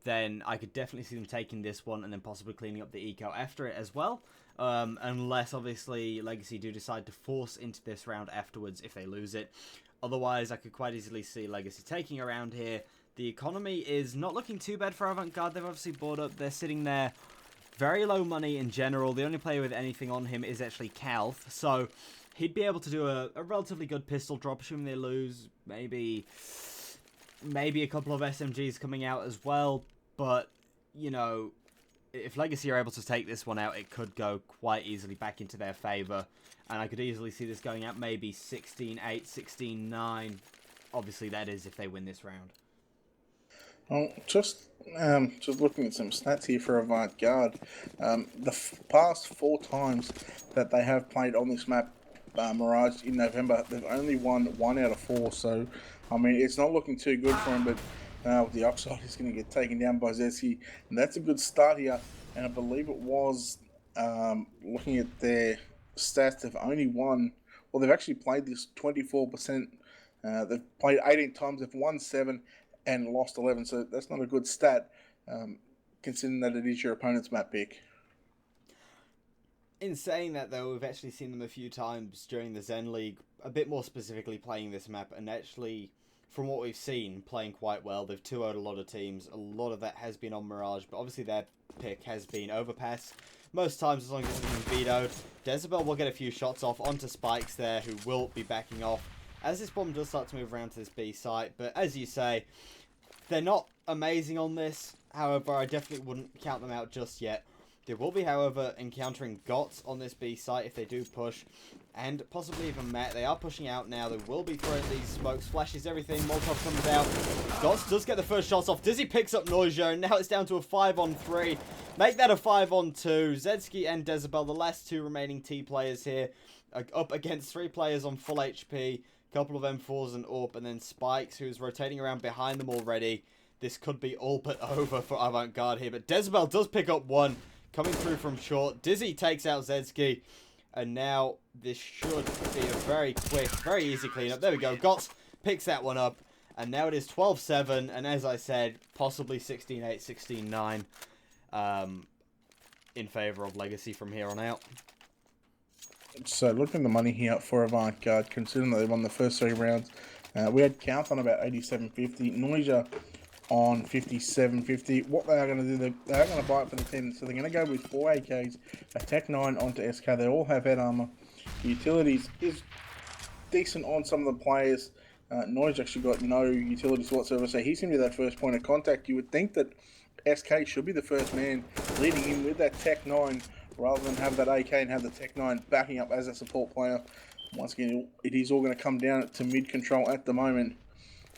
then I could definitely see them taking this one and then possibly cleaning up the eco after it as well. Unless, obviously, Legacy do decide to force into this round afterwards if they lose it. Otherwise, I could quite easily see Legacy taking a round here. The economy is not looking too bad for Avant Garde. They've obviously bought up. They're sitting there very low money in general. The only player with anything on him is actually Calf. So he'd be able to do a relatively good pistol drop, assuming they lose. Maybe a couple of SMGs coming out as well. But, you know, if Legacy are able to take this one out, it could go quite easily back into their favour. And I could easily see this going out maybe 16-8, 16-9. Obviously, that is if they win this round. Well, just looking at some stats here for Avant Garde, the past 4 times that they have played on this map, Mirage, in November, they've only won 1 out of 4. So, I mean, it's not looking too good for them, but the Oxide is going to get taken down by Zetsky, and that's a good start here. And I believe it was, looking at their stats, they've only won, well, they've actually played this 24%. They've played 18 times, they've won 7 and lost 11, so that's not a good stat, considering that it is your opponent's map pick. In saying that, though, we've actually seen them a few times during the Zen League, a bit more specifically playing this map, and actually, from what we've seen, playing quite well. They've 2-0'd a lot of teams. A lot of that has been on Mirage, but obviously their pick has been Overpass. Most times, as long as it's been vetoed, Decibel will get a few shots off onto Spikes there, who will be backing off as this bomb does start to move around to this B site. But as you say, they're not amazing on this. However, I definitely wouldn't count them out just yet. They will be, however, encountering GOTS on this B site if they do push, and possibly even Matt. They are pushing out now. They will be throwing these smokes, flashes, everything. Molotov comes out. GOTS does get the first shots off. Dizzy picks up Noisia, and now it's down to a 5-on-3. Make that a 5-on-2. Zetsky and Decibel, the last 2 remaining T players here, are up against 3 players on full HP. Couple of M4s and AWP, and then Spikes, who's rotating around behind them already. This could be all but over for Avant Garde here, but Decibel does pick up 1. Coming through from short. Dizzy takes out Zetsky. And now this should be a very quick, very easy cleanup. There we go. GOTS picks that one up. And now it is 12-7. And as I said, possibly 16-8, 16-9 in favour of Legacy from here on out. So looking at the money here for Avant Garde, considering that they won the first 3 rounds, we had Count on about 87.50. Noisia on 57.50. What they are going to do, they are going to buy it for the team. So they're going to go with 4 AKs, a Tech 9 onto SK. They all have head armor. Utilities is decent on some of the players. Noise actually got no utilities whatsoever, so he's going to be that first point of contact. You would think that SK should be the first man leading in with that Tech 9 rather than have that AK and have the Tech 9 backing up as a support player. Once again, it is all going to come down to mid control at the moment.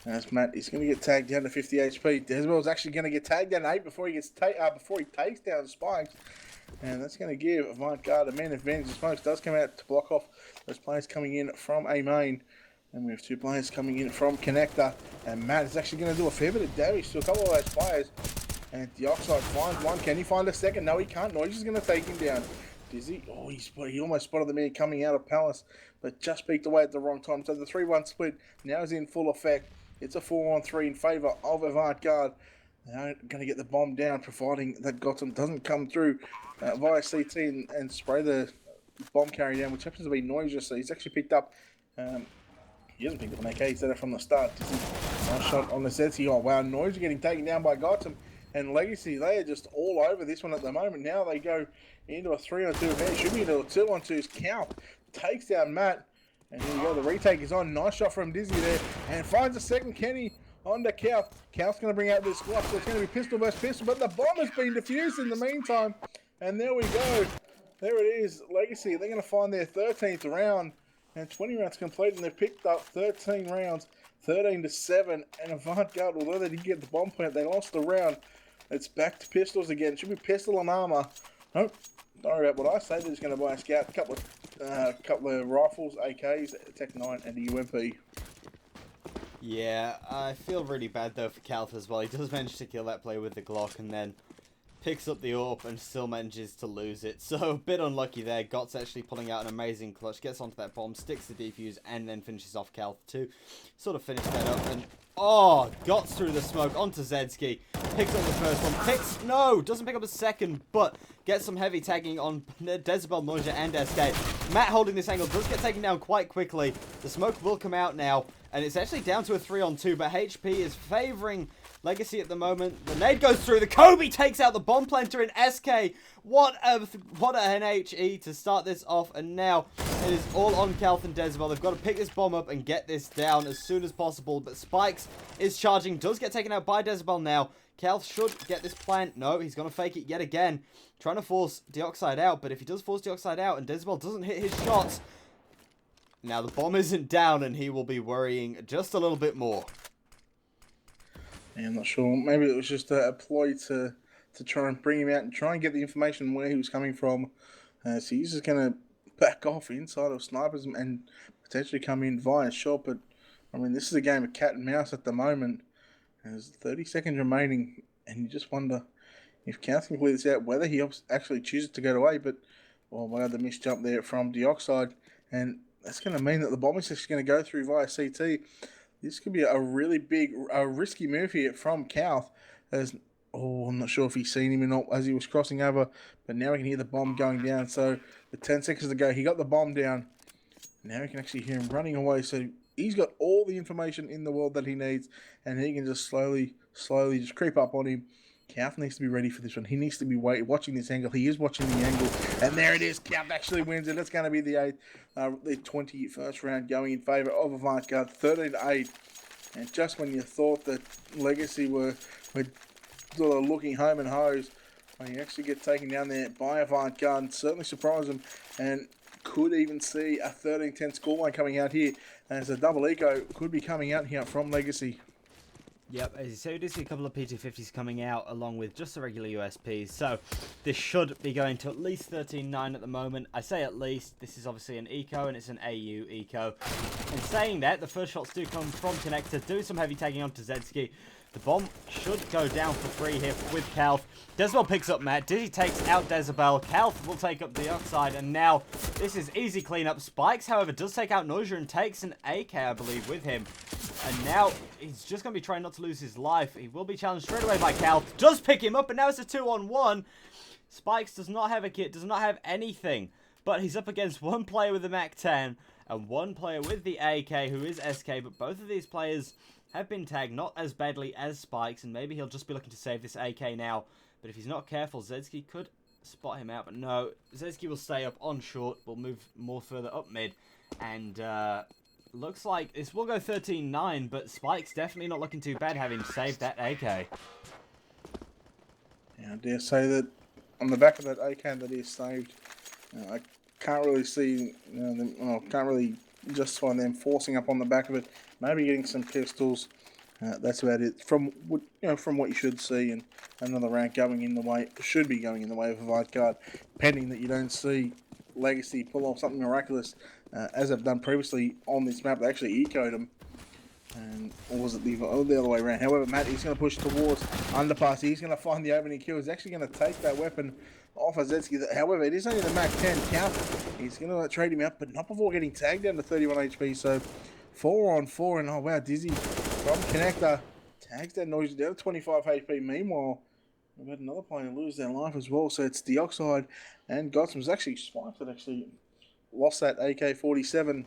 As Matt is going to get tagged down to 50 HP. Decibel is actually going to get tagged down to 8 before he gets before he takes down Spikes. And that's going to give Avant Garde a man advantage. Spikes does come out to block off those players coming in from A main. And we have 2 players coming in from Connector. And Matt is actually going to do a fair bit of damage to a couple of those players. And the Oxide finds one. Can he find a second? No, he can't. Noise is going to take him down. Dizzy, oh, he almost spotted the man coming out of Palace, but just peeked away at the wrong time. So the 3-1 split now is in full effect. It's a 4-on-3 in favour of Avant Garde. Now going to get the bomb down, providing that Gotham doesn't come through via CT and spray the bomb carrier down, which happens to be Noisia. So he's actually picked up, he hasn't picked up an AK, he's done it from the start. Nice shot on the Zetsy. Oh wow, Noisia getting taken down by Gotham. And Legacy, they are just all over this one at the moment. Now they go into a 3-on-2 event. Should be into a 2-on-2's count. Takes down Matt. And here we go, the retake is on. Nice shot from Dizzy there. And finds a second Kenny onto Calf. Calf's going to bring out this squad, so it's going to be pistol versus pistol. But the bomb has been defused in the meantime. And there we go. There it is. Legacy, they're going to find their 13th round. And 20 rounds complete, and they've picked up 13 rounds, 13-7. And Avant Garde, although they did get the bomb plant, they lost the round. It's back to pistols again. It should be pistol and armor. Nope. Don't worry about what I say. They're just going to buy a scout, couple of rifles, AKs, Tech 9, and a UMP. Yeah, I feel really bad though for Calth as well. He does manage to kill that player with the Glock and then picks up the AWP and still manages to lose it. So a bit unlucky there. Gott's actually pulling out an amazing clutch, gets onto that bomb, sticks the defuse, and then finishes off Calth too. Sort of finish that up and oh, Gott's through the smoke onto Zedski. Picks up the first one. Doesn't pick up a second, but gets some heavy tagging on Decibel, Noisia, and SK. Matt holding this angle does get taken down quite quickly. The smoke will come out now, and it's actually down to a 3-on-2, but HP is favoring Legacy at the moment. The nade goes through. The Kobe takes out the bomb planter in SK. What an HE to start this off. And now it is all on Calth and Decibel. They've got to pick this bomb up and get this down as soon as possible. But Spikes is charging. Does get taken out by Decibel now. Calth should get this plant. No, he's going to fake it yet again. Trying to force Dioxide out. But if he does force Dioxide out and Decibel doesn't hit his shots, now the bomb isn't down and he will be worrying just a little bit more. Yeah, I'm not sure. Maybe it was just a ploy to try and bring him out and try and get the information where he was coming from. So he's just going to back off inside of snipers and potentially come in via shot. But, I mean, this is a game of cat and mouse at the moment. There's 30 seconds remaining, and you just wonder if Calth can clear this out, whether he actually chooses to go away. But, well, we had the missed jump there from Dioxide, and that's going to mean that the bomb is just going to go through via CT. This could be a really big, risky move here from Calth. I'm not sure if he's seen him or not as he was crossing over, but now we can hear the bomb going down. So, the 10 seconds to go, he got the bomb down. Now we can actually hear him running away. So, he's got all the information in the world that he needs, and he can just slowly just creep up on him. Calth needs to be ready for this one. He needs to be watching this angle. He is watching the angle, and there it is. Calth actually wins it. It's going to be the 21st round going in favour of Avant Garde, 13-8. And just when you thought that Legacy were sort of looking home and hose, when you actually get taken down there by Avant Garde, certainly surprised them, and could even see a 13-10 scoreline coming out here, as a double eco could be coming out here from Legacy. Yep, as you say, we do see a couple of P250s coming out along with just the regular USPs, so this should be going to at least 13-9 at the moment. I say at least, this is obviously an eco and it's an AU eco. In saying that, the first shots do come from Connector, do some heavy tagging onto Zedski. The bomb should go down for free here with Calth. Decibel picks up Matt. Dizzy takes out Decibel. Calth will take up the upside, and now this is easy cleanup. Spikes, however, does take out Noisia and takes an AK, I believe, with him. And now he's just going to be trying not to lose his life. He will be challenged straight away by Calth. Does pick him up, and now it's a 2-on-1. Spikes does not have a kit, does not have anything. But he's up against one player with the MAC-10 and one player with the AK, who is SK. But both of these players have been tagged not as badly as Spikes, and maybe he'll just be looking to save this AK now. But if he's not careful, Zedski could spot him out. But no, Zedski will stay up on short, will move more further up mid, and looks like this will go 13-9, but Spike's definitely not looking too bad having saved that AK. Yeah, I dare say that on the back of that AK that he saved, I can't really see, can't really justify them forcing up on the back of it. Maybe getting some pistols. That's about it. From what you should see, and another round should be going in the way of Avant Garde, pending that you don't see Legacy pull off something miraculous, as I've done previously on this map. They actually ecoed them, or was it the other way around? However, Matt is going to push towards underpass. He's going to find the opening kill. He's actually going to take that weapon off of Zedski. However, it is only the Mac 10 count. He's going to trade him out, but not before getting tagged down to 31 HP. So 4-on-4, and oh wow, Dizzy from Connector tags that noise down to 25 HP. Meanwhile, we've had another player lose their life as well. So it's Dioxide and Gotsum's actually Spikes that actually lost that AK-47.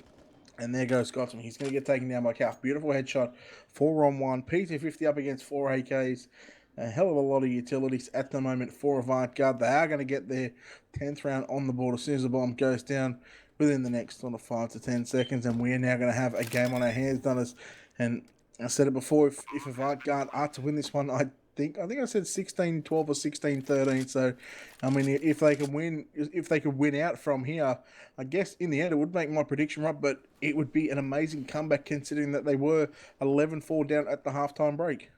And there goes Gotsum. He's going to get taken down by Calth. Beautiful headshot. 4-on-1. P250 up against 4 AKs. A hell of a lot of utilities at the moment for Avant Garde. They are going to get their 10th round on the board as soon as the bomb goes down within the next sort of 5 to 10 seconds. And we are now going to have a game on our hands, Dunners. And I said it before, if Avant Garde are to win this one, I think I said 16-12 or 16-13. So, I mean, if they could win out from here, I guess in the end it would make my prediction right. But it would be an amazing comeback considering that they were 11-4 down at the halftime break.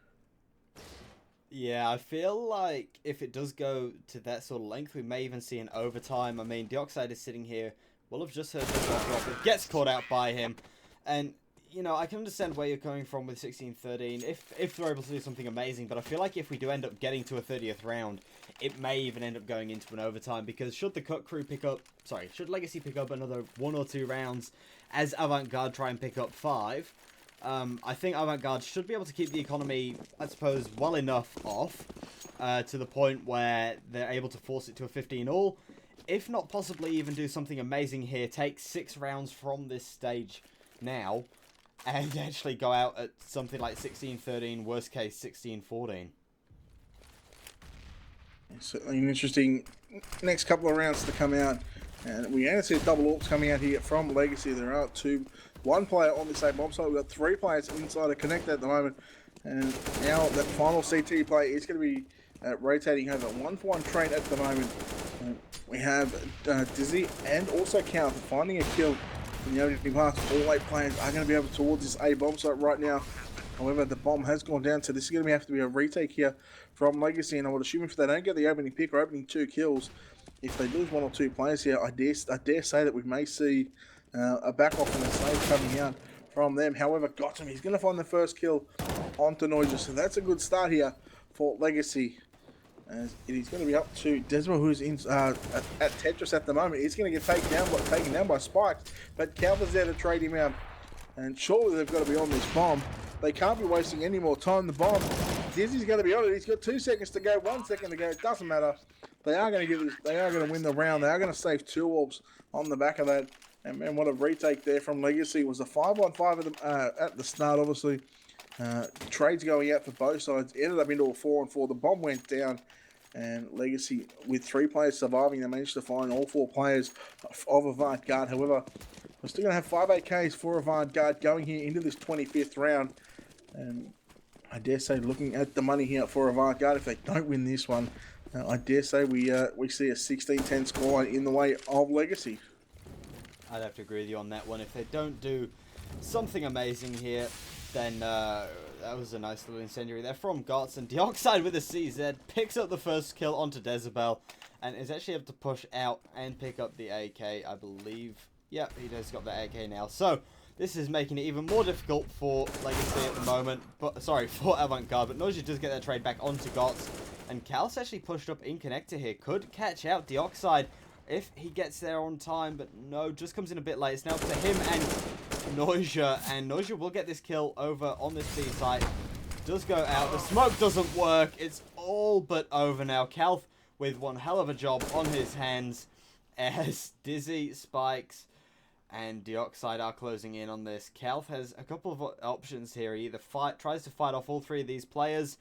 Yeah, I feel like if it does go to that sort of length, we may even see an overtime. I mean, Dioxide is sitting here. We'll have just heard the drop. It gets caught out by him. And, you know, I can understand where you're coming from with 16-13 if they're able to do something amazing. But I feel like if we do end up getting to a 30th round, it may even end up going into an overtime. Because should the Cut Crew pick up... Sorry, should Legacy pick up another 1 or 2 rounds as Avant Garde try and pick up 5... I think Avant Garde should be able to keep the economy, I suppose, well enough off to the point where they're able to force it to a 15-all. If not possibly even do something amazing here, take 6 rounds from this stage now and actually go out at something like 16-13, worst case 16-14. Certainly an interesting next couple of rounds to come out. And we only see double AWPs coming out here from Legacy. There are one player on the same bomb site. We've got 3 players inside a connector at the moment. And now that final CT play is going to be rotating over 1-for-1 trade at the moment. We have Dizzy and also Count finding a kill in the opening pass. All 8 players are going to be able towards this A bomb site right now. However, the bomb has gone down, so this is going to have to be a retake here from Legacy. And I would assume if they don't get the opening pick or opening 2 kills, if they lose 1 or 2 players here, I dare say that we may see a back off and a save coming out from them. However, got him. He's going to find the first kill onto Noisia, so that's a good start here for Legacy. As it is going to be up to Desmo, who's in at Tetris at the moment. He's going to get taken down by Spikes, but Calver's there to trade him out. And surely they've got to be on this bomb. They can't be wasting any more time. The bomb, Dizzy's going to be on it. He's got 2 seconds to go, 1 second to go. It doesn't matter. They are going to give this. They are going to win the round. They are going to save 2 orbs on the back of that. And man, what a retake there from Legacy. It was a 5-on-5 at the start, obviously. Trades going out for both sides. Ended up into a 4-on-4. The bomb went down. And Legacy, with 3 players surviving, they managed to find all 4 players of Avant Garde. However, we're still going to have 5 AKs for Avant Garde going here into this 25th round. And I dare say, looking at the money here for Avant Garde, if they don't win this one, I dare say we see a 16-10 scoreline in the way of Legacy. I'd have to agree with you on that one. If they don't do something amazing here, then that was a nice little incendiary there from Gots. And Dioxide with a CZ picks up the first kill onto Decibel and is actually able to push out and pick up the AK, I believe. Yep, he does got the AK now. So this is making it even more difficult for Legacy at the moment. But sorry, for Avant Garde. But Noisia does get that trade back onto Gots. And Cal's actually pushed up in connector here. Could catch out Dioxide if he gets there on time. But no, just comes in a bit late. It's now up to him and Noisia. And Noisia will get this kill over on this B site. Does go out. The smoke doesn't work. It's all but over now. Calth with one hell of a job on his hands. As Dizzy, Spikes, and Dioxide are closing in on this. Calth has a couple of options here. He either tries to fight off all 3 of these players,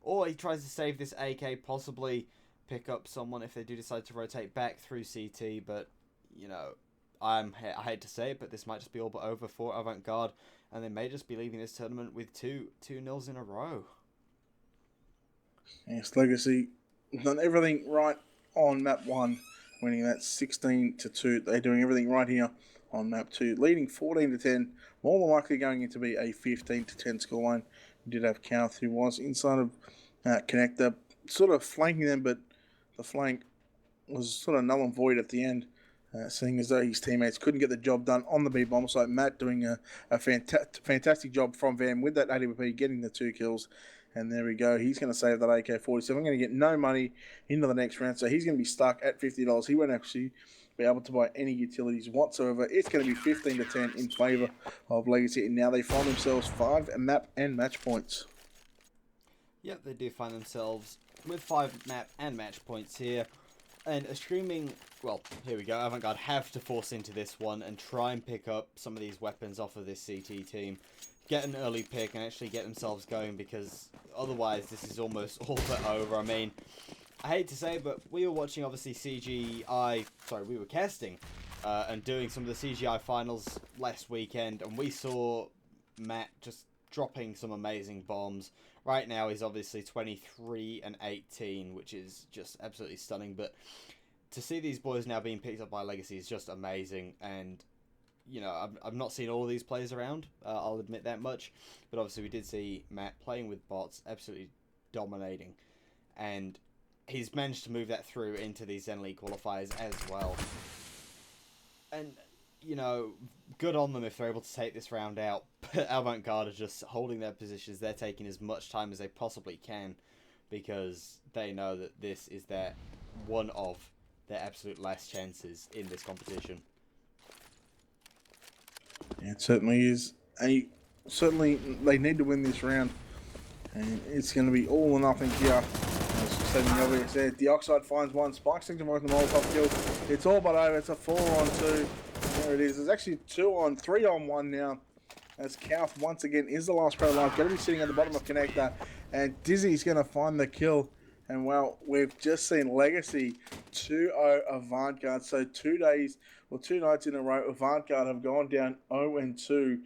or he tries to save this AK, possibly pick up someone if they do decide to rotate back through CT. But, you know, I hate to say it, but this might just be all but over for Avant Garde, and they may just be leaving this tournament with 2-0s in a row. Yes, Legacy done everything right on map 1, winning that 16-2. They're doing everything right here on map 2, leading 14-10. More than likely going to be a 15-10 scoreline. We did have Kauth, who was inside of connector, sort of flanking them, but the flank was sort of null and void at the end, seeing as though his teammates couldn't get the job done on the B bomb site. Matt doing a fantastic job from Van with that AWP, getting the 2 kills. And there we go. He's going to save that AK-47. I'm going to get no money into the next round, so he's going to be stuck at $50. He won't actually be able to buy any utilities whatsoever. It's going to be 15-10 in favour of Legacy. And now they find themselves 5 map and match points. Yep, they do find themselves with 5 map and match points here. And a streaming, well, here we go. Avant Garde have to force into this one and try and pick up some of these weapons off of this CT team. Get an early pick and actually get themselves going, because otherwise this is almost all but over. I mean, I hate to say it, but we were watching, obviously, we were casting and doing some of the CGI finals last weekend, and we saw Matt just dropping some amazing bombs. Right now he's obviously 23-18, which is just absolutely stunning, but to see these boys now being picked up by Legacy is just amazing. And you know, I've not seen all of these players around, I'll admit that much, but obviously we did see Matt playing with bots, absolutely dominating. And he's managed to move that through into these Zen League qualifiers as well. And, you know, good on them if they're able to take this round out. But Avant Garde are just holding their positions. They're taking as much time as they possibly can because they know that this is one of their absolute last chances in this competition. Yeah, it certainly is. Certainly, they need to win this round. And it's going to be all or nothing here. Setting the obvious there. Dioxide finds one. Spike sticks him with the Molotov kill. It's all but over. It's a 4-on-2. There it is. There's actually 3-on-1 now. As Kauf once again is the last player alive. Going to be sitting at the bottom of connector. And Dizzy's going to find the kill. And well, we've just seen Legacy 2-0 Avant Garde. So 2 nights in a row, Avant Garde have gone down 0-2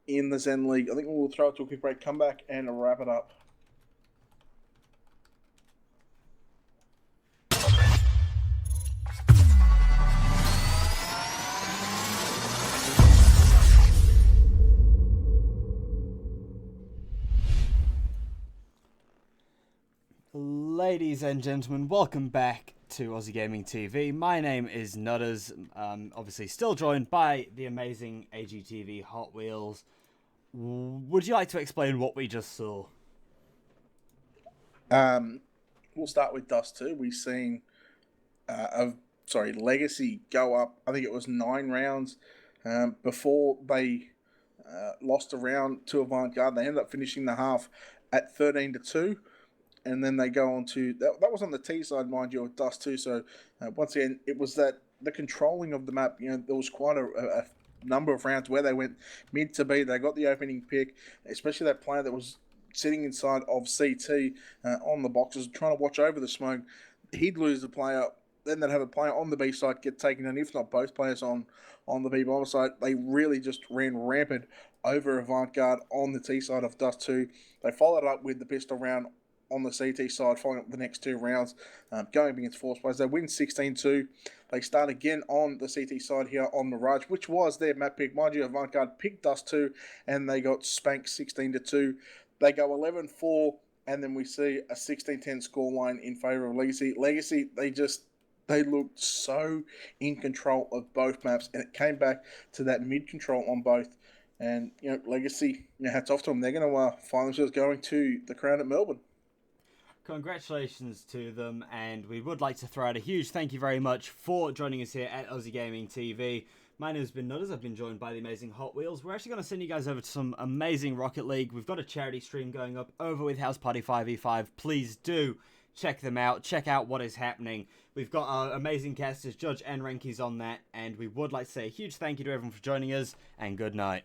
in the Zen League. I think we'll throw it to a quick break, come back and wrap it up. Ladies and gentlemen, welcome back to Aussie Gaming TV. My name is Nutters, obviously still joined by the amazing AGTV Hot Wheels. Would you like to explain what we just saw? We'll start with Dust 2. We've seen Legacy go up, I think it was 9 rounds before they lost a round to Avant Garde. They ended up finishing the half at 13-2. And then they go on to that was on the T side, mind you, of Dust 2. So once again, it was that the controlling of the map. You know, there was quite a number of rounds where they went mid to B. They got the opening pick, especially that player that was sitting inside of CT on the boxes, trying to watch over the smoke. He'd lose the player. Then they'd have a player on the B side get taken, and if not both players on the B bomber side, they really just ran rampant over Avant Garde on the T side of Dust 2. They followed up with the pistol round on the CT side, following up the next 2 rounds, going against force players. They win 16-2. They start again on the CT side here on Mirage, which was their map pick. Mind you, Avant Garde picked Dust 2, and they got spanked 16-2. They go 11-4, and then we see a 16-10 scoreline in favour of Legacy. Legacy, they looked so in control of both maps, and it came back to that mid-control on both. And, you know, Legacy, hats off to them. They're going to find themselves going to the Crown at Melbourne. Congratulations to them, and we would like to throw out a huge thank you very much for joining us here at Aussie Gaming TV. My name has been Nutters. I've been joined by the amazing Hot Wheels. We're actually going to send you guys over to some amazing Rocket League. We've got a charity stream going up over with House Party 5v5. Please do check them out. Check out what is happening. We've got our amazing casters, Judge and Renkies on that, and we would like to say a huge thank you to everyone for joining us, and good night.